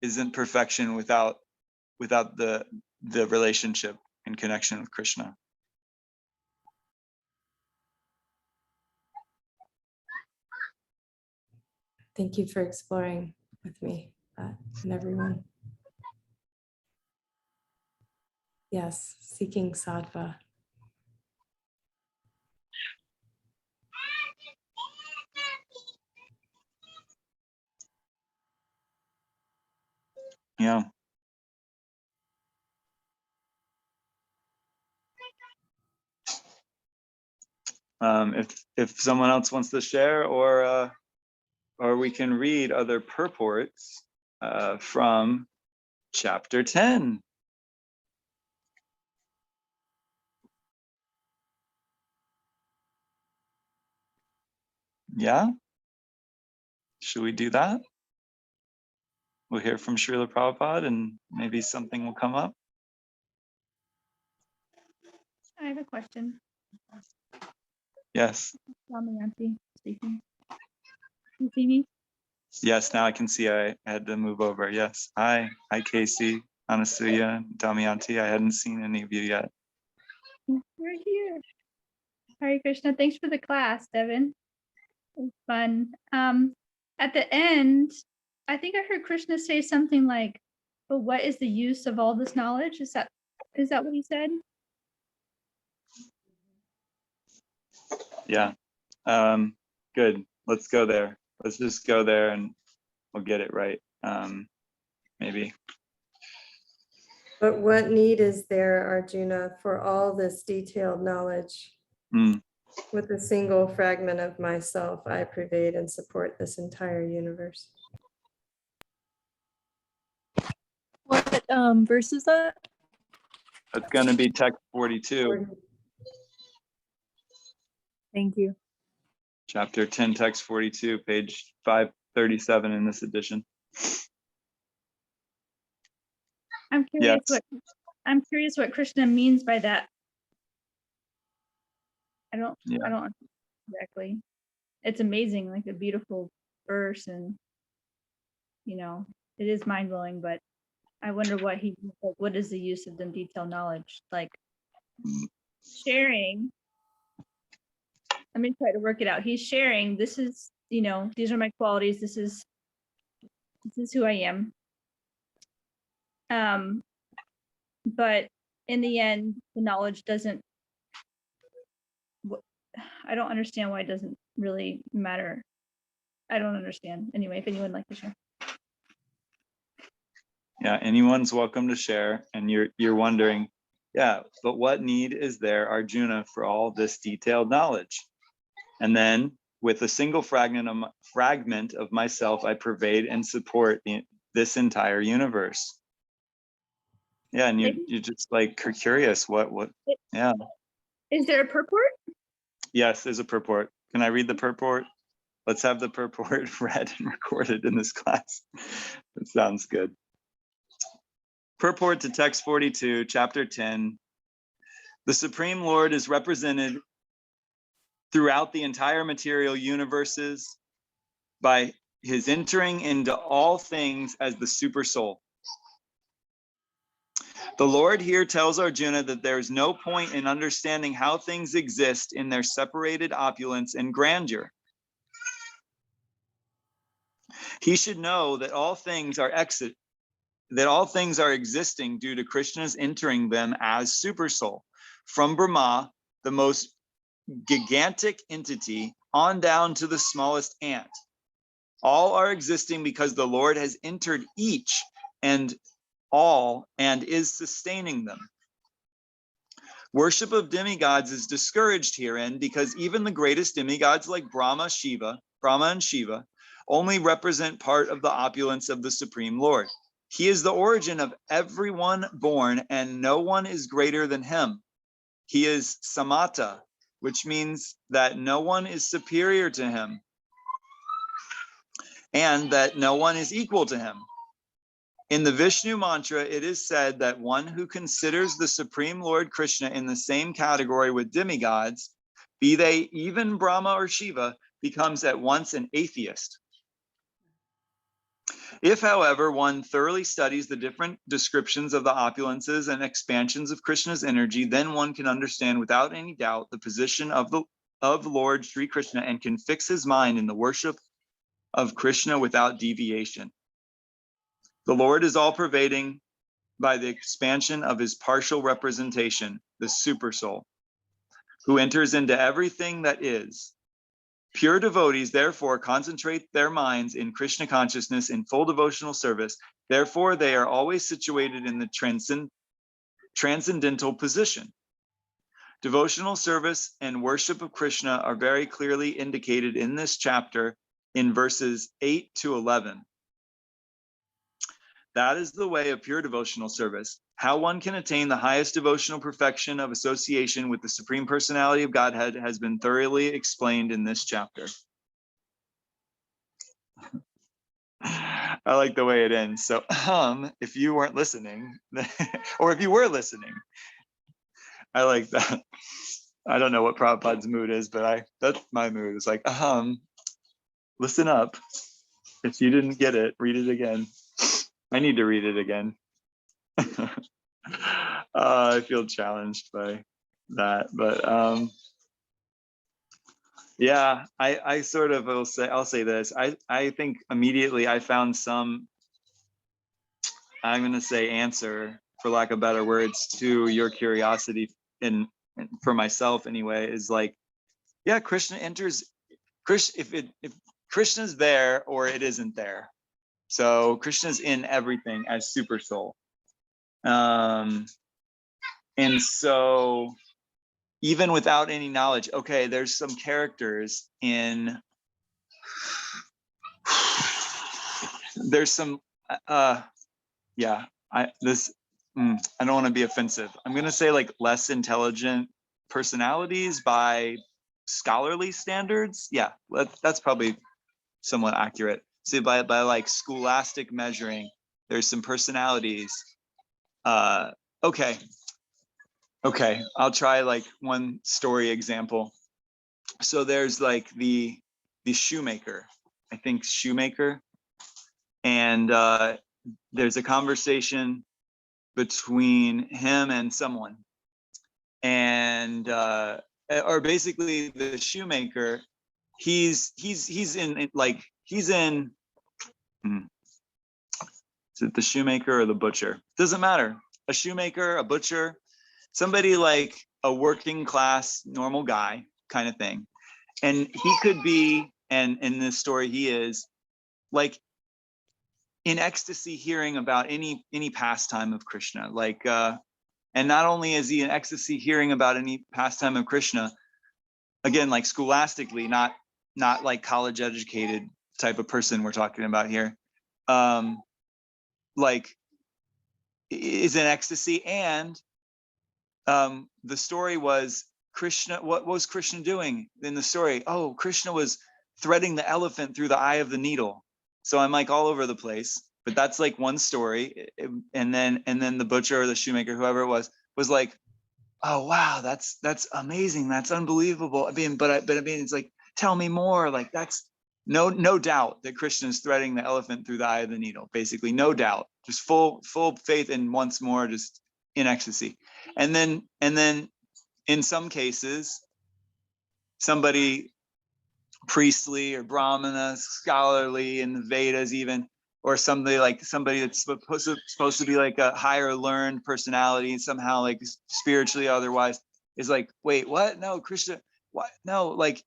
isn't perfection without the relationship and connection with Krishna. Thank you for exploring with me that and everyone. Yes, seeking sattva. Yeah. If someone else wants to share, or we can read other purports from chapter 10. Yeah? Should we do that? We'll hear from Srila Prabhupada and maybe something will come up. I have a question. Yes. Damayanti speaking. Can you see me? Yes, now I can see I had to move over. Yes. Hi, Casey, Anasuya, Damayanti. I hadn't seen any of you yet. We're here. Hare Krishna. Thanks for the class, Devon. It was fun. At the end, I think I heard Krishna say something like, "But what is the use of all this knowledge?" Is that what he said? Yeah. Good. Let's go there. Let's just go there and we'll get it right. Maybe. But what need is there, Arjuna, for all this detailed knowledge? Mm. With a single fragment of myself, I pervade and support this entire universe. What verse is that? It's going to be text 42, Thank you. chapter 10, text 42, page 537 in this edition. I'm curious what Krishna means by that. I don't exactly. It's amazing, like a beautiful verse, and it is mind blowing. But I wonder what is the use of the detailed knowledge? Like sharing. Let me try to work it out. He's sharing. This is, these are my qualities. This is who I am. But in the end, the knowledge doesn't. I don't understand why it doesn't really matter. I don't understand. Anyway, if anyone would like to share. Yeah, anyone's welcome to share. And you're wondering, yeah, but what need is there, Arjuna, for all this detailed knowledge? And then with a single fragment of myself, I pervade and support this entire universe. Yeah, and you're just like curious, what, yeah. Is there a purport? Yes, there's a purport. Can I read the purport? Let's have the purport read and recorded in this class. That sounds good. Purport to text 42, chapter 10. The Supreme Lord is represented throughout the entire material universes by his entering into all things as the super soul. The Lord here tells Arjuna that there is no point in understanding how things exist in their separated opulence and grandeur. He should know that all things are existing due to Krishna's entering them as super soul. From Brahma, the most gigantic entity, on down to the smallest ant. All are existing because the Lord has entered each and all and is sustaining them. Worship of demigods is discouraged herein because even the greatest demigods like Brahma and Shiva only represent part of the opulence of the Supreme Lord. He is the origin of everyone born and no one is greater than him. He is Samata, which means that no one is superior to him and that no one is equal to him. In the Vishnu Mantra, it is said that one who considers the Supreme Lord Krishna in the same category with demigods, be they even Brahma or Shiva, becomes at once an atheist. If, however, one thoroughly studies the different descriptions of the opulences and expansions of Krishna's energy, then one can understand without any doubt the position of Lord Sri Krishna and can fix his mind in the worship of Krishna without deviation. The Lord is all pervading by the expansion of his partial representation, the super soul, who enters into everything that is. Pure devotees, therefore, concentrate their minds in Krishna consciousness in full devotional service. Therefore, they are always situated in the transcendental position. Devotional service and worship of Krishna are very clearly indicated in this chapter in verses 8 to 11. That is the way of pure devotional service. How one can attain the highest devotional perfection of association with the Supreme Personality of Godhead has been thoroughly explained in this chapter. I like the way it ends. So, if you weren't listening, or if you were listening, I like that. I don't know what Prabhupada's mood is, but that's my mood. It's like, listen up. If you didn't get it, read it again. I need to read it again. I feel challenged by that, but yeah, I sort of I'll say this. I think immediately I found some, I'm going to say, answer, for lack of better words, to your curiosity in for myself anyway, is like, yeah, Krishna enters. If Krishna's there or it isn't there. So Krishna's in everything as super soul. And so even without any knowledge, okay, there's some characters in, there's some, yeah, I don't want to be offensive. I'm going to say like less intelligent personalities by scholarly standards. Yeah, that's probably somewhat accurate. So by like scholastic measuring, there's some personalities. Okay, I'll try like one story example. So there's like the shoemaker, I think shoemaker, and there's a conversation between him and someone, and or basically the shoemaker, he's in like, he's in, is it the shoemaker or the butcher? Doesn't matter. A shoemaker, a butcher, somebody like a working class normal guy kind of thing. And he could be, and in this story he is, like in ecstasy hearing about any pastime of Krishna. Like and not only is he in ecstasy hearing about any pastime of Krishna, again, like scholastically, not like college educated type of person we're talking about here, like is in ecstasy. And the story was Krishna, what was Krishna doing in the story? Oh, Krishna was threading the elephant through the eye of the needle. So I'm like all over the place, but that's like one story. And then the butcher or the shoemaker, whoever it was like, oh wow, that's amazing, that's unbelievable. I mean, but I mean, it's like, tell me more. Like, that's no doubt that Krishna is threading the elephant through the eye of the needle, basically, no doubt, just full faith, and once more just in ecstasy. And then in some cases, somebody priestly or brahmana, scholarly in the Vedas even, or somebody that's supposed to be like a higher learned personality, somehow like spiritually otherwise, is like, wait, what? No, Krishna, what? No, like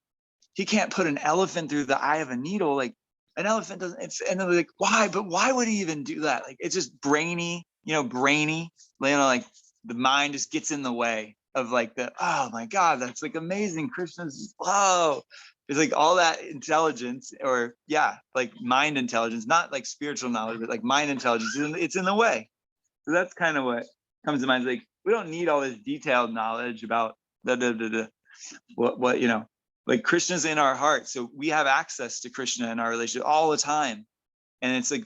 he can't put an elephant through the eye of a needle. Like an elephant doesn't, and they're like, why? But why would he even do that? Like, it's just brainy, like the mind just gets in the way of like oh my God, that's like amazing. Krishna's, whoa. It's like all that intelligence, or yeah, like mind intelligence, not like spiritual knowledge, but like mind intelligence, it's in the way. So that's kind of what comes to mind. Like, we don't need all this detailed knowledge about what like Krishna's in our heart. So we have access to Krishna in our relationship all the time. And it's like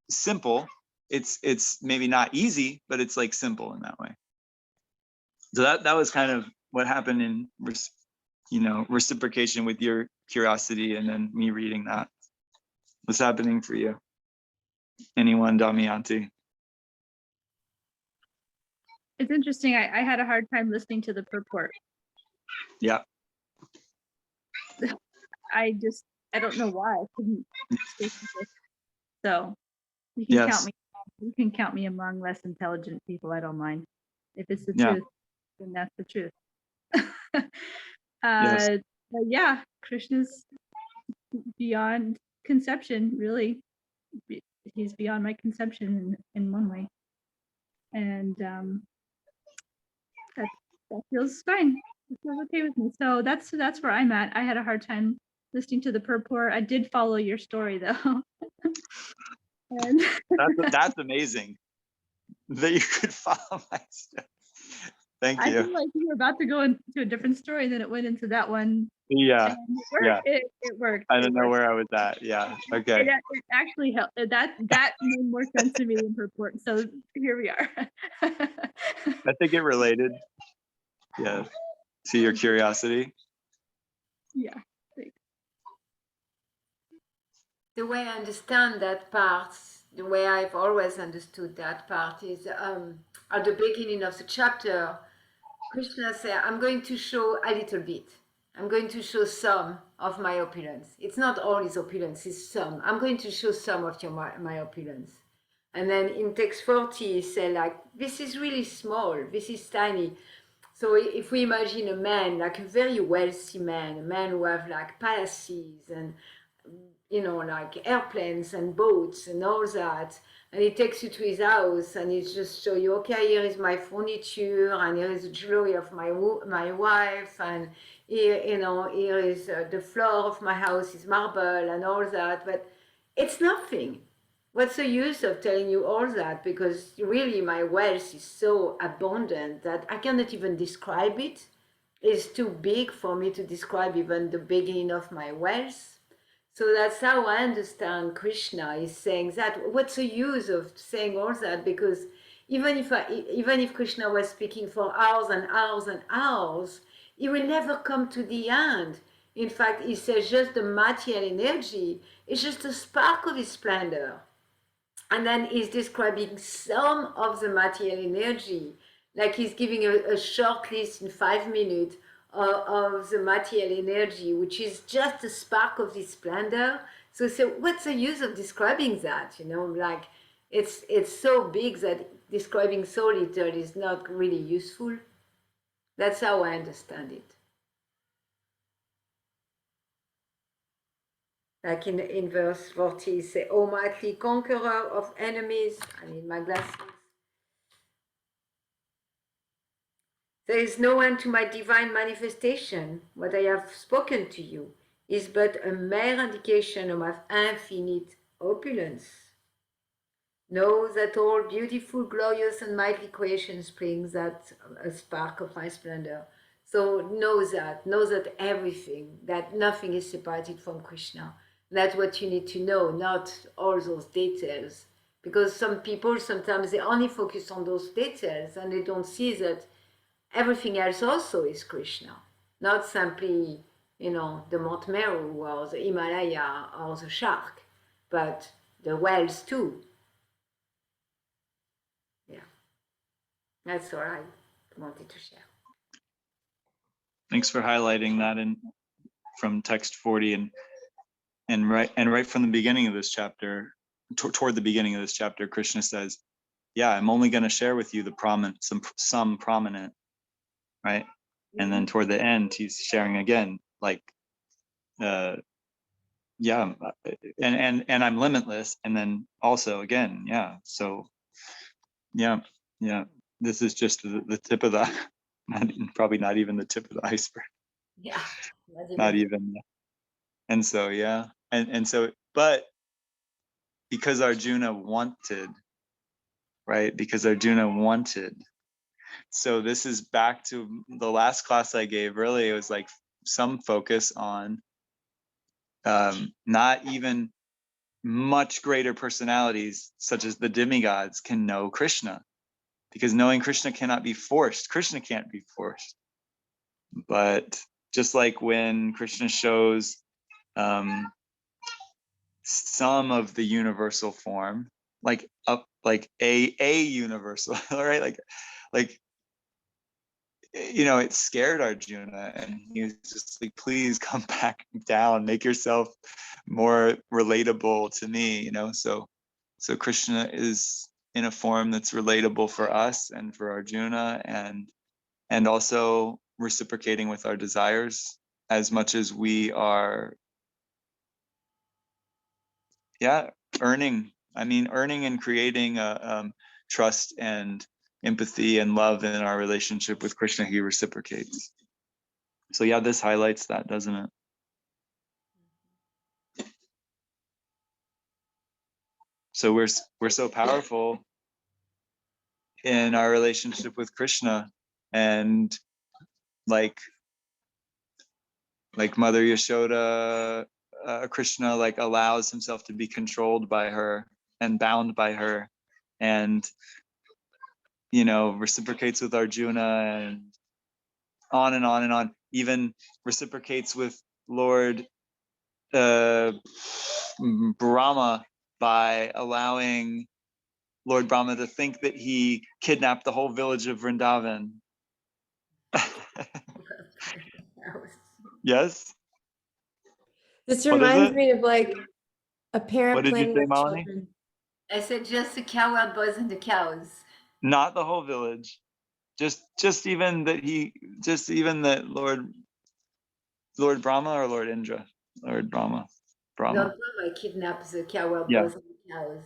simple. It's maybe not easy, but it's like simple in that way. So that was kind of what happened in reciprocation with your curiosity, and then me reading that. What's happening for you? Anyone, Damayanti? It's interesting. I had a hard time listening to the purport. Yeah. I don't know why I couldn't stay focused. So you can count me among less intelligent people. I don't mind. If it's the truth, then that's the truth. Yes. But yeah, Krishna's beyond conception, really. He's beyond my conception in one way. And that feels fine. It feels okay with me. So that's where I'm at. I had a hard time listening to the purport. I did follow your story though. And that's amazing that you could follow my stuff. Thank you. I feel like you were about to go into a different story, and then it went into that one. Yeah. And it worked. I don't know where I was at. Yeah. Okay. It actually helped. That made more sense to me than purport. So here we are. I think it related. Yeah. To your curiosity. Yeah. Thanks. The way I understand that part, the way I've always understood that part is at the beginning of the chapter, Krishna said, I'm going to show a little bit. I'm going to show some of my opulence. It's not all his opulence, it's some. I'm going to show some of my opulence. And then in text 40, he said, like, this is really small, this is tiny. So if we imagine a man, like a very wealthy man, a man who have like palaces and, you know, like airplanes and boats and all that, and he takes you to his house and he just show you, okay, here is my furniture and here is the jewelry of my wife, and here, you know, here is the floor of my house is marble and all that, but it's nothing. What's the use of telling you all that? Because really my wealth is so abundant that I cannot even describe it. It's too big for me to describe even the beginning of my wealth. So that's how I understand Krishna is saying that. What's the use of saying all that? Because even if Krishna was speaking for hours and hours and hours, he will never come to the end. In fact, he says just the material energy is just a spark of his splendor. And then he's describing some of the material energy, like he's giving a short list in 5 minutes of the material energy, which is just a spark of this splendor. So what's the use of describing that? You know, like it's so big that describing so little is not really useful. That's how I understand it. Like in verse 40, say, O mighty conqueror of enemies, I need my glasses. There is no end to my divine manifestation. What I have spoken to you is but a mere indication of my infinite opulence. Know that all beautiful, glorious, and mighty creation springs at a spark of my splendor. So know that everything, that nothing is separated from Krishna. That's what you need to know, not all those details. Because some people, sometimes they only focus on those details and they don't see that everything else also is Krishna. Not simply, you know, the Mount Meru or the Himalaya or the shark, but the whales too. Yeah. That's all I wanted to share. Thanks for highlighting that from text 40 and right from the beginning of this chapter, toward the beginning of this chapter, Krishna says, yeah, I'm only going to share with you the prominent, some prominent, right? And then toward the end, he's sharing again, like, yeah, and I'm limitless. And then also again, yeah. So yeah, this is just the tip of the, probably not even the tip of the iceberg. Yeah. Not even. And so, yeah. And so, but because Arjuna wanted, right? Because Arjuna wanted. So this is back to the last class I gave. Really, it was like some focus on not even much greater personalities, such as the demigods, can know Krishna. Because knowing Krishna cannot be forced. Krishna can't be forced. But just like when Krishna shows some of the universal form, like a universal, right? Like you know, it scared Arjuna, and he was just like, please come back down, make yourself more relatable to me, you know. So Krishna is in a form that's relatable for us and for Arjuna, and also reciprocating with our desires as much as we are earning and creating trust and empathy and love in our relationship with Krishna. He reciprocates. So yeah, this highlights that, doesn't it? So we're so powerful in our relationship with Krishna, and like Mother Yashoda, Krishna like allows himself to be controlled by her and bound by her, and you know, reciprocates with Arjuna, and on and on and on. Even reciprocates with Lord Brahma by allowing Lord Brahma to think that he kidnapped the whole village of Vrindavan. Yes? This What is reminds it? me of like a parent What did you playing say, with Malini? children. I said just the coward boys and the cows. Not the whole village. Just even that Lord Brahma or Lord Indra? Lord Brahma. Lord Brahma. Brahma kidnaps the coward Yeah. boys and the cows.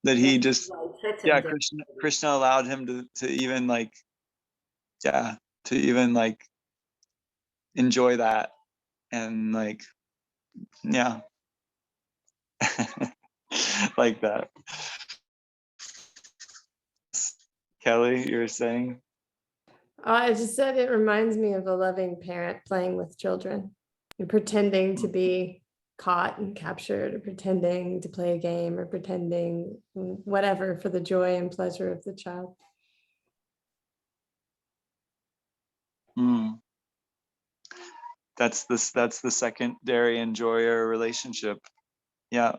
That he That's just, why he threatened yeah, them. Krishna allowed him to even like, yeah, to even like enjoy that. And like, yeah. Like that. Kelly, you were saying? I just said it reminds me of a loving parent playing with children and pretending to be caught and captured, or pretending to play a game, or pretending whatever for the joy and pleasure of the child. Mm. That's the secondary enjoyer relationship. Yeah.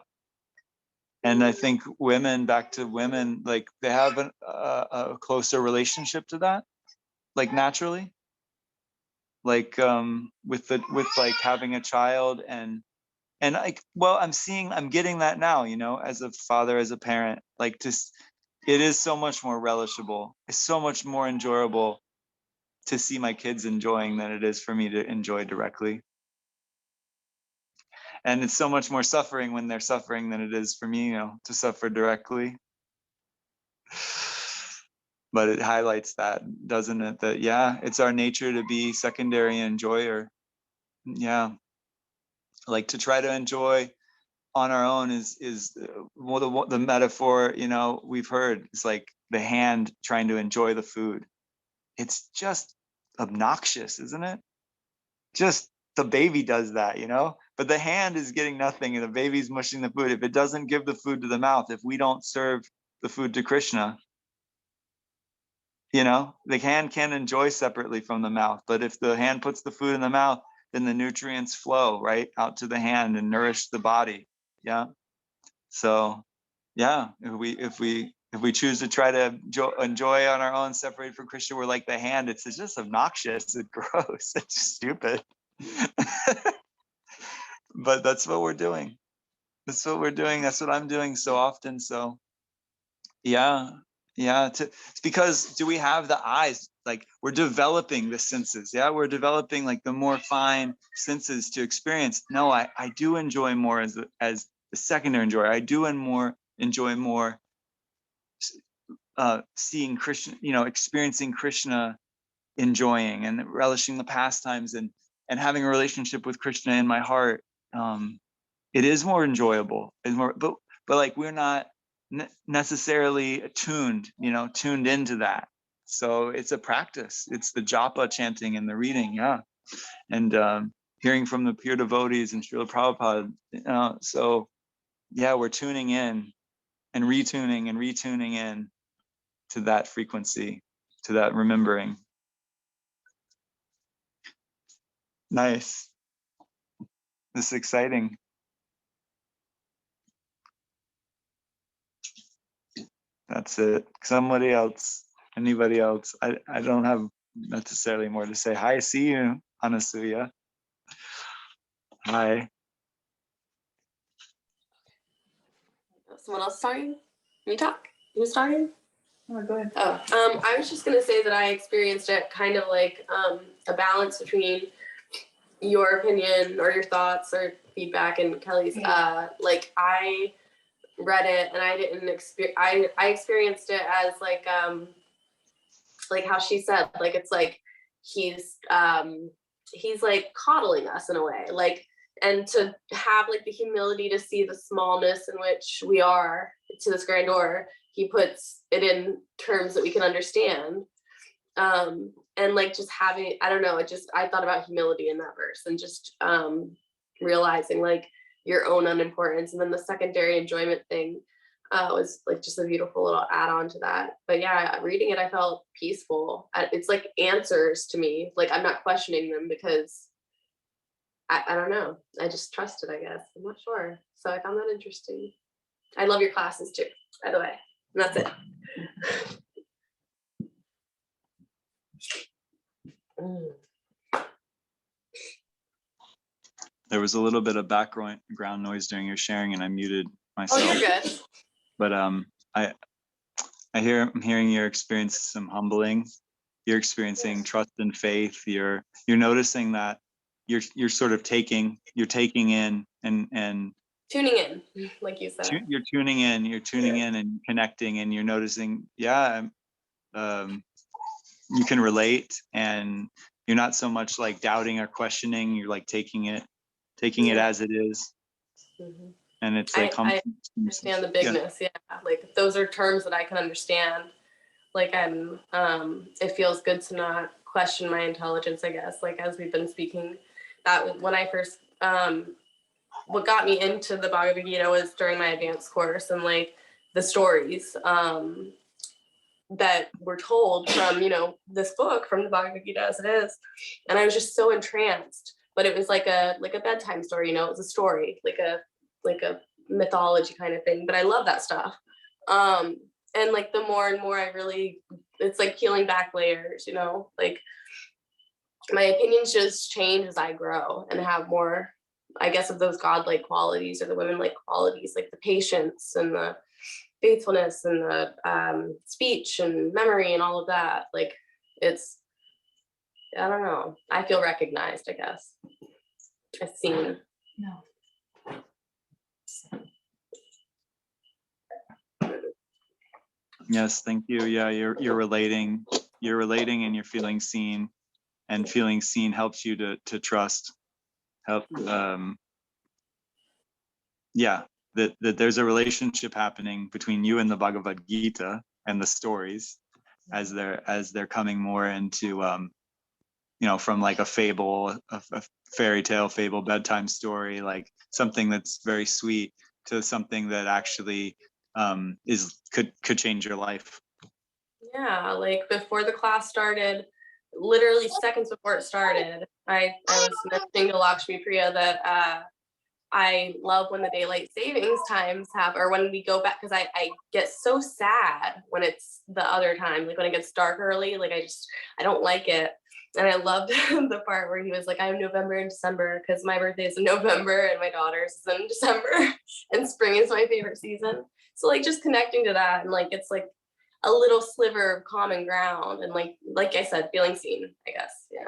And I think women, back to women, like they have a closer relationship to that, like naturally, like with like having a child and like, well, I'm getting that now, you know, as a father, as a parent, like just, it is so much more relishable. It's so much more enjoyable to see my kids enjoying than it is for me to enjoy directly. And it's so much more suffering when they're suffering than it is for me, you know, to suffer directly. But it highlights that, doesn't it? That, yeah, it's our nature to be secondary enjoyer. Yeah. Like to try to enjoy on our own is well, the metaphor, you know, we've heard. It's like the hand trying to enjoy the food. It's just obnoxious, isn't it? Just the baby does that, you know, but the hand is getting nothing and the baby's mushing the food. If it doesn't give the food to the mouth, if we don't serve the food to Krishna, you know, the hand can enjoy separately from the mouth, but if the hand puts the food in the mouth, then the nutrients flow right out to the hand and nourish the body. Yeah. So yeah, if we choose to try to enjoy on our own, separated from Krishna, we're like the hand. It's just obnoxious. It's gross. It's stupid. But that's what we're doing. That's what we're doing. That's what I'm doing so often. So yeah, it's because, do we have the eyes? Like, we're developing the senses. Yeah, we're developing like the more fine senses to experience. No, I do enjoy more as the secondary enjoyer. I do enjoy more seeing Krishna, you know, experiencing Krishna, enjoying and relishing the pastimes and having a relationship with Krishna in my heart. It is more enjoyable. It's more, but like we're not necessarily tuned into that. So it's a practice. It's the japa chanting and the reading, yeah, and hearing from the pure devotees and Srila Prabhupada. So yeah, we're tuning in and retuning in to that frequency, to that remembering. Nice. This is exciting. That's it. Somebody else, anybody else? I don't have necessarily more to say. Hi, see you, Anasuya. Hi. Someone else starting? You talk? You starting? Oh, go ahead. I was just gonna say that I experienced it kind of like a balance between your opinion or your thoughts or feedback and Kelly's. Like I read it and I didn't I experienced it as like how she said, like it's like he's like coddling us in a way, like, and to have like the humility to see the smallness in which we are to this grandeur. He puts it in terms that we can understand. And like just having, I don't know, I thought about humility in that verse and just realizing like your own unimportance. And then the secondary enjoyment thing was like just a beautiful little add-on to that. But yeah, reading it, I felt peaceful. It's like answers to me. Like I'm not questioning them because I don't know. I just trust it, I guess. I'm not sure. So I found that interesting. I love your classes too, by the way. And that's it. There was a little bit of background noise during your sharing, and I muted myself. Oh, you're good. But I'm hearing you're experiencing some humbling. You're experiencing trust and faith. You're noticing that you're sort of taking in and Tuning in, like you said. you're tuning in and connecting, and you're noticing, yeah, you can relate, and you're not so much like doubting or questioning. You're like taking it as it is. Mhm. And it's like, I understand the bigness. Yeah. Like those are terms that I can understand. Like it feels good to not question my intelligence, I guess. Like as we've been speaking, that when I first, what got me into the Bhagavad Gita was during my advanced course, and like the stories that were told from, this book, from the Bhagavad Gita as it is. And I was just so entranced, but it was like a bedtime story, it was a story, like a mythology kind of thing. But I love that stuff. And like the more and more it's like peeling back layers, like my opinions just change as I grow and have more, I guess, of those godlike qualities or the women-like qualities, like the patience and the faithfulness and the speech and memory and all of that. Like it's, I don't know, I feel recognized, I guess. I've seen. No. Yes, thank you. Yeah, you're relating and you're feeling seen, and feeling seen helps you to trust. That there's a relationship happening between you and the Bhagavad Gita and the stories as they're coming more into from like a fable, a fairy tale, fable, bedtime story, like something that's very sweet, to something that actually could change your life. Yeah, like before the class started, literally seconds before it started, I was mentioning to Lakshmi Priya that I love when the daylight savings times have, or when we go back, because I get so sad when it's the other time, like when it gets dark early, like I don't like it. And I loved the part where he was like, I'm November and December, because my birthday is in November and my daughter's is in December, and spring is my favorite season. So like just connecting to that, and like it's like a little sliver of common ground, and like I said, feeling seen, I guess. Yeah.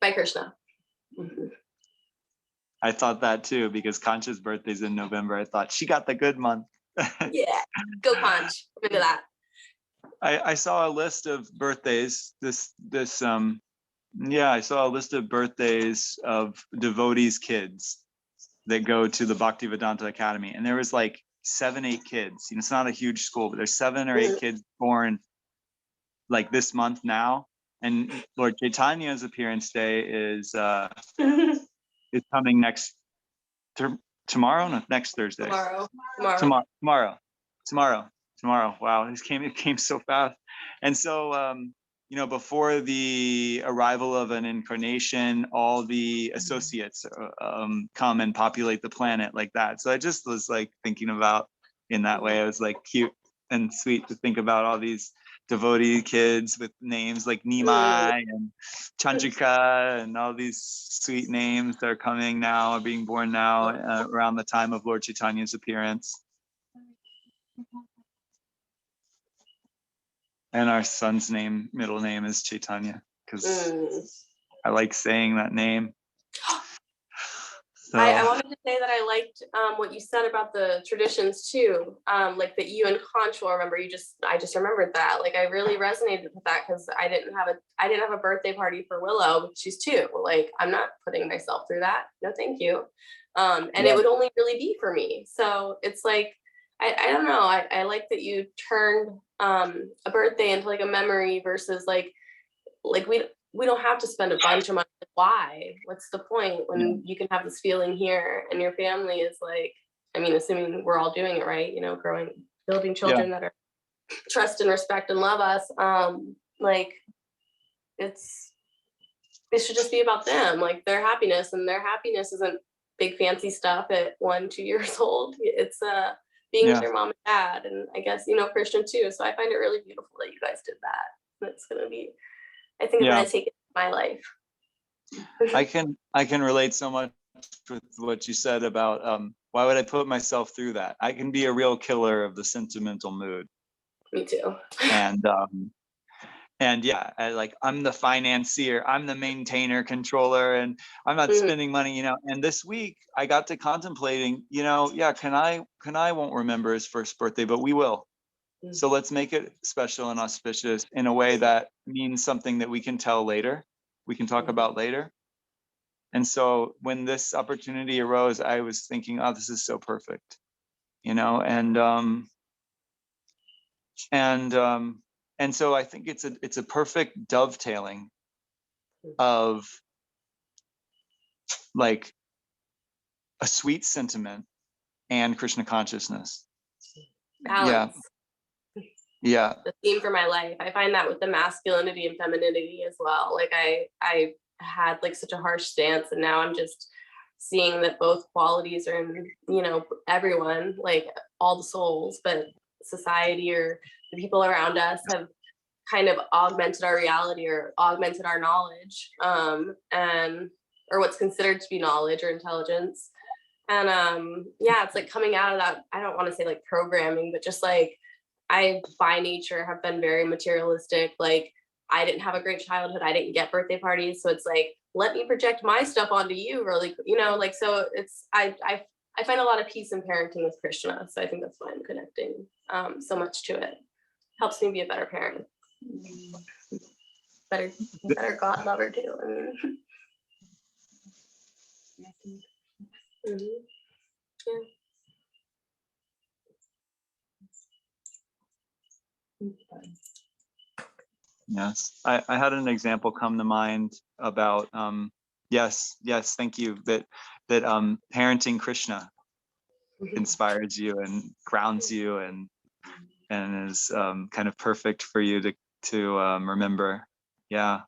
By Krishna. Mm-hmm. I thought that too, because Concha's birthday's in November. I thought she got the good month. Yeah, go Conch. I'm into that. I saw a list of birthdays. I saw a list of birthdays of devotees' kids that go to the Bhaktivedanta Academy, and there was like 7-8 kids. It's not a huge school, but there's 7 or 8 kids born like this month now. And Lord Chaitanya's appearance day is coming next Thursday. Tomorrow. Wow, it came so fast. And so before the arrival of an incarnation, all the associates come and populate the planet like that. So I just was like thinking about in that way. It was like cute and sweet to think about all these devotee kids with names like Nimai and Chandrika and all these sweet names that are coming now, are being born now around the time of Lord Chaitanya's appearance. And our son's middle name is Chaitanya, because I like saying that name. So I wanted to say that I liked what you said about the traditions too. Like that you and Conch will remember. I just remembered that. Like I really resonated with that, because I didn't have a birthday party for Willow. She's 2. Like I'm not putting myself through that. No, thank you. It would only really be for me. So it's like I don't know. I like that you turned a birthday into like a memory versus like we don't have to spend a bunch of money. Why? What's the point when you can have this feeling here and your family is like, I mean, assuming we're all doing it right, building children that are trust and respect and love us. Like it's it should just be about them, like their happiness, and their happiness isn't big fancy stuff at 1-2 years old. It's being with Yeah. their mom and dad, and I guess, you know, Christian too. So I find it really beautiful that you guys did that. It's gonna be, I think I'm Yeah. gonna take it in my life. I can relate so much with what you said about why would I put myself through that? I can be a real killer of the sentimental mood. Me too. And yeah, I'm the financier, I'm the maintainer, controller, and I'm not spending money, you know. And this week I got to contemplating, you know, yeah, can I won't remember his first birthday, but we will. So let's make it special and auspicious in a way that means something that we can tell later, we can talk about later. And so when this opportunity arose, I was thinking, oh, this is so perfect, you know. And so I think it's a perfect dovetailing of like a sweet sentiment and Krishna consciousness. Balance. Yeah. The theme for my life. I find that with the masculinity and femininity as well. Like I had like such a harsh stance, and now I'm just seeing that both qualities are in, you know, everyone, like all the souls, but society or the people around us have kind of augmented our reality or augmented our knowledge, and or what's considered to be knowledge or intelligence. And yeah, it's like coming out of that, I don't want to say like programming, but just like I by nature have been very materialistic. Like I didn't have a great childhood, I didn't get birthday parties, so it's like let me project my stuff onto you, really, you know, like. So it's I find a lot of peace in parenting with Krishna, so I think that's why I'm connecting so much to it. Helps me be a better parent, better God lover too. I mean. Yes, I had an example come to mind about yes, thank you, that parenting Krishna inspires you and grounds you and is kind of perfect for you to remember. Yeah.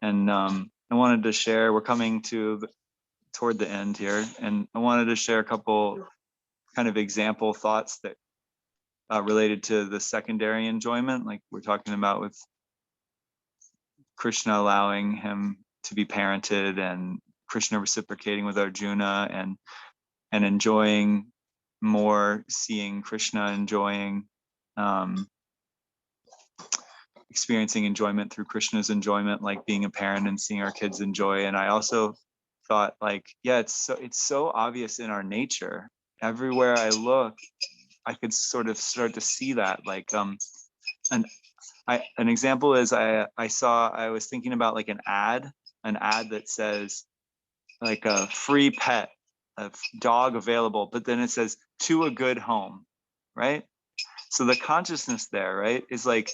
And I wanted to share, we're coming toward the end here, and I wanted to share a couple kind of example thoughts that related to the secondary enjoyment, like we're talking about with Krishna allowing him to be parented, and Krishna reciprocating with Arjuna, and enjoying more, seeing Krishna enjoying, experiencing enjoyment through Krishna's enjoyment, like being a parent and seeing our kids enjoy. And I also thought, like, yeah, it's so obvious in our nature. Everywhere I look, I could sort of start to see that, like an example is I was thinking about like an ad that says like a free pet, a dog available, but then it says to a good home, right? So the consciousness there, right, is like,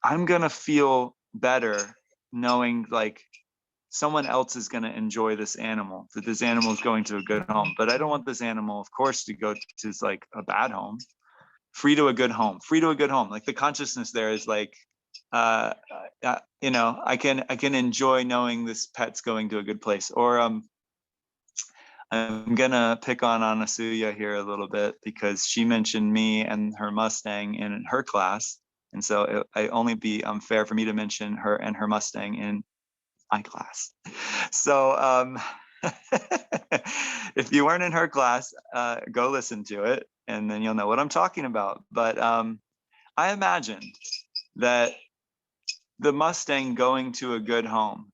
I'm gonna feel better knowing like someone else is gonna enjoy this animal, that this animal is going to a good home. But I don't want this animal, of course, to go to like a bad home. Free to a good home, like the consciousness there is like you know, I can enjoy knowing this pet's going to a good place. Or I'm gonna pick on Anasuya here a little bit because she mentioned me and her Mustang in her class, and so it only be unfair for me to mention her and her Mustang in my class. So if you weren't in her class, go listen to it, and then you'll know what I'm talking about. But I imagined that the Mustang going to a good home,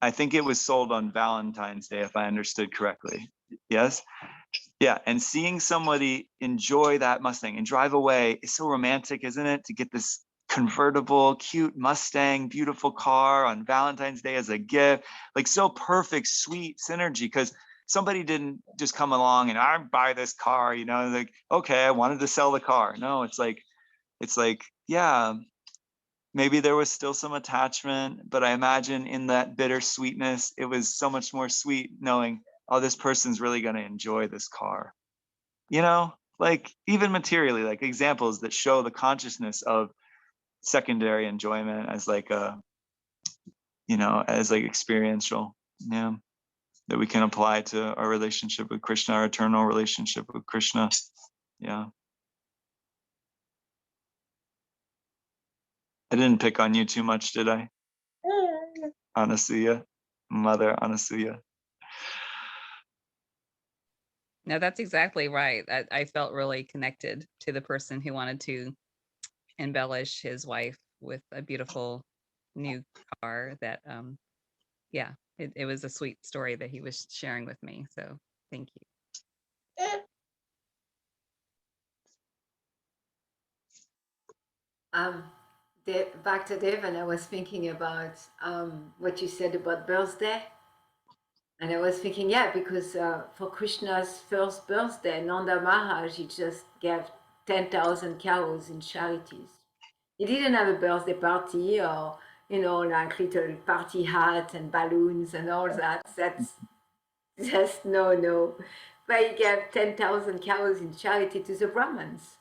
I think it was sold on Valentine's Day, if I understood correctly. Yes? Yeah, and seeing somebody enjoy that Mustang and drive away is so romantic, isn't it? To get this convertible, cute Mustang, beautiful car on Valentine's Day as a gift, like so perfect, sweet synergy, because somebody didn't just come along and I buy this car, you know, like, okay, I wanted to sell the car. No, it's like, yeah, maybe there was still some attachment, but I imagine in that bittersweetness, it was so much more sweet knowing, oh, this person's really going to enjoy this car. You know, like even materially, like examples that show the consciousness of secondary enjoyment as like a as like experiential, yeah, that we can apply to our relationship with Krishna, our eternal relationship with Krishna. Yeah. I didn't pick on you too much, did I? Anasuya, Mother Anasuya. No, that's exactly right. I felt really connected to the person who wanted to embellish his wife with a beautiful new car that, yeah, it was a sweet story that he was sharing with me. So thank you. Back to Devon, I was thinking about what you said about birthday. And I was thinking, yeah, because for Krishna's first birthday, Nanda Maharaj, he just gave 10,000 cows in charities. He didn't have a birthday party or, like little party hat and balloons and all that. That's just no. But he gave 10,000 cows in charity to the Brahmins.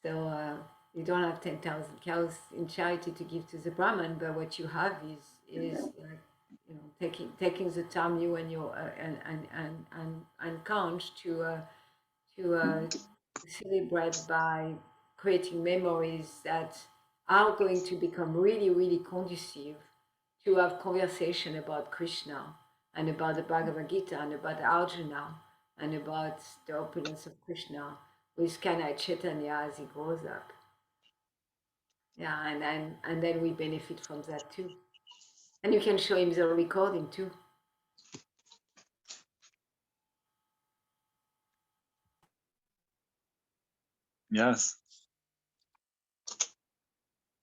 So you don't have 10,000 cows in charity to give to the Brahman, but what you have is taking the time, you and your and Kanj to celebrate by creating memories that are going to become really, really conducive to have conversation about Krishna and about the Bhagavad Gita and about Arjuna and about the opulence of Krishna with Kanai Chaitanya as he grows up. Yeah, and then we benefit from that too. And you can show him the recording too. Yes.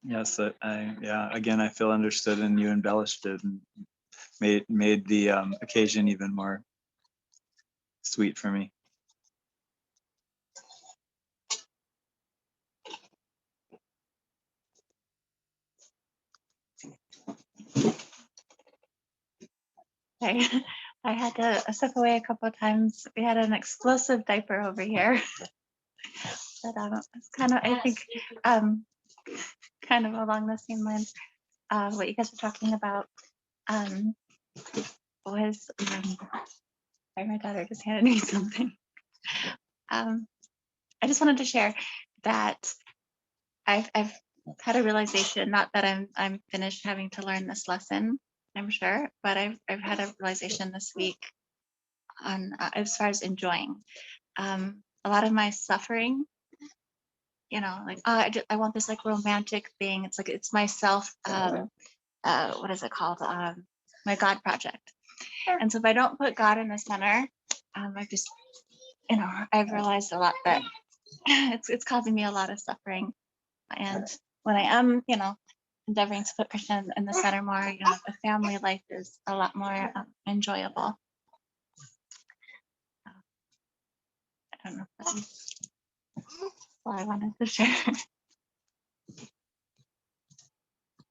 Yes. Again, I feel understood, and you embellished it and made the occasion even more sweet for me. I had to step away a couple of times. We had an explosive diaper over here. But it's kind of, I think, kind of along the same lines. What you guys were talking about was, sorry, my daughter just handed me something. I just wanted to share that I've had a realization, not that I'm finished having to learn this lesson, I'm sure, but I've had a realization this week on as far as enjoying a lot of my suffering, like I want this like romantic thing. It's like it's myself. What is it called? My God project. And so if I don't put God in the center, I've just I've realized a lot that it's causing me a lot of suffering. And when I am endeavoring to put Krishna in the center more, the family life is a lot more enjoyable. I don't know. That's all I wanted to share.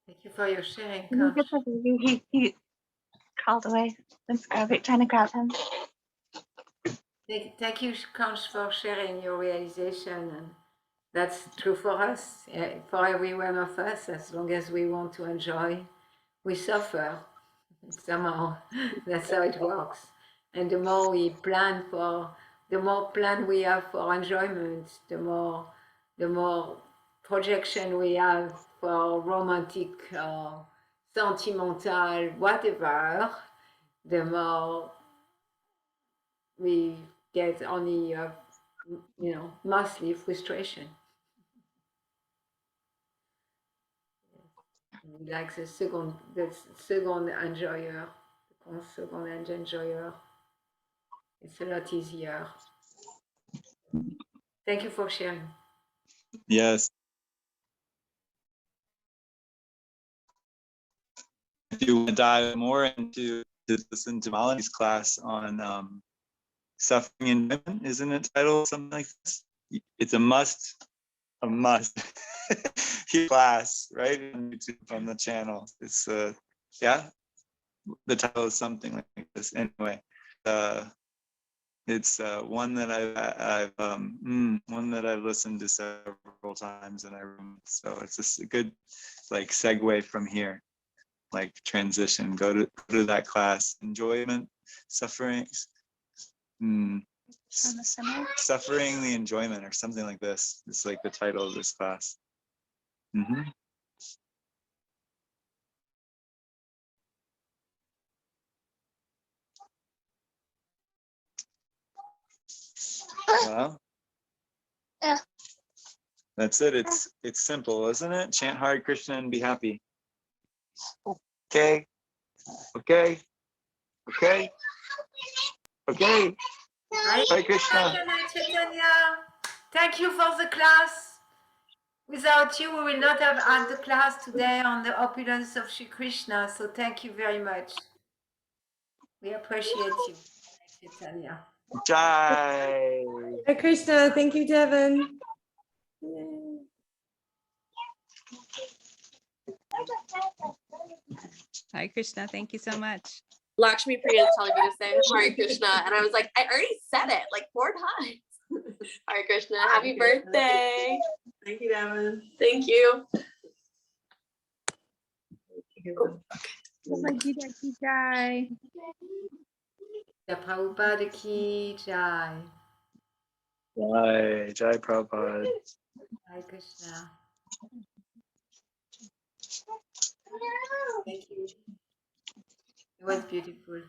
Thank you for your sharing, He Kanj. he called away. Trying to grab him. Thank you, Kanj, for sharing your realization. And that's true for us, for every one of us. As long as we want to enjoy, we suffer somehow. That's how it works. And the more we plan the more plan we have for enjoyment, the more projection we have for romantic or sentimental, whatever, the more we get only, mostly frustration. Like the second enjoyer, the second enjoyer, it's a lot easier. Thank you for sharing. Yes. If you want to dive more into to listen to Molly's class on suffering in women, isn't it titled something like this? It's a must class, right? On YouTube, on the channel. It's yeah, the title is something like this. Anyway, it's one that I've listened to several times, and so it's just a good like segue from here. like transition. Go to that class. Enjoyment, sufferings. On the summer. Suffering the enjoyment, or something like this. It's like the title of this class. Mm-hmm. Well, Yeah. that's it. It's simple, isn't it? Chant Hare Krishna and be happy. Okay. Okay. Okay. Okay. Hare Krishna. Chaitanya. Thank you for the class. Without you, we will not have had the class today on the opulence of Shri Krishna. So thank you very much. We appreciate you, Chaitanya. Jai. Hare Krishna. Thank you, Devon. Yay. Hi, Krishna. Thank you so much. Lakshmi Priya is telling me to say Hare Krishna, and I was like, I already said it like 4 times. Hare Krishna, happy birthday. Thank you, Devon. Thank you. Bhagavad Gita ki jai. Prabhupada ki jai. Jai. Jai Prabhupada. Hare Krishna. Thank you. It was beautiful.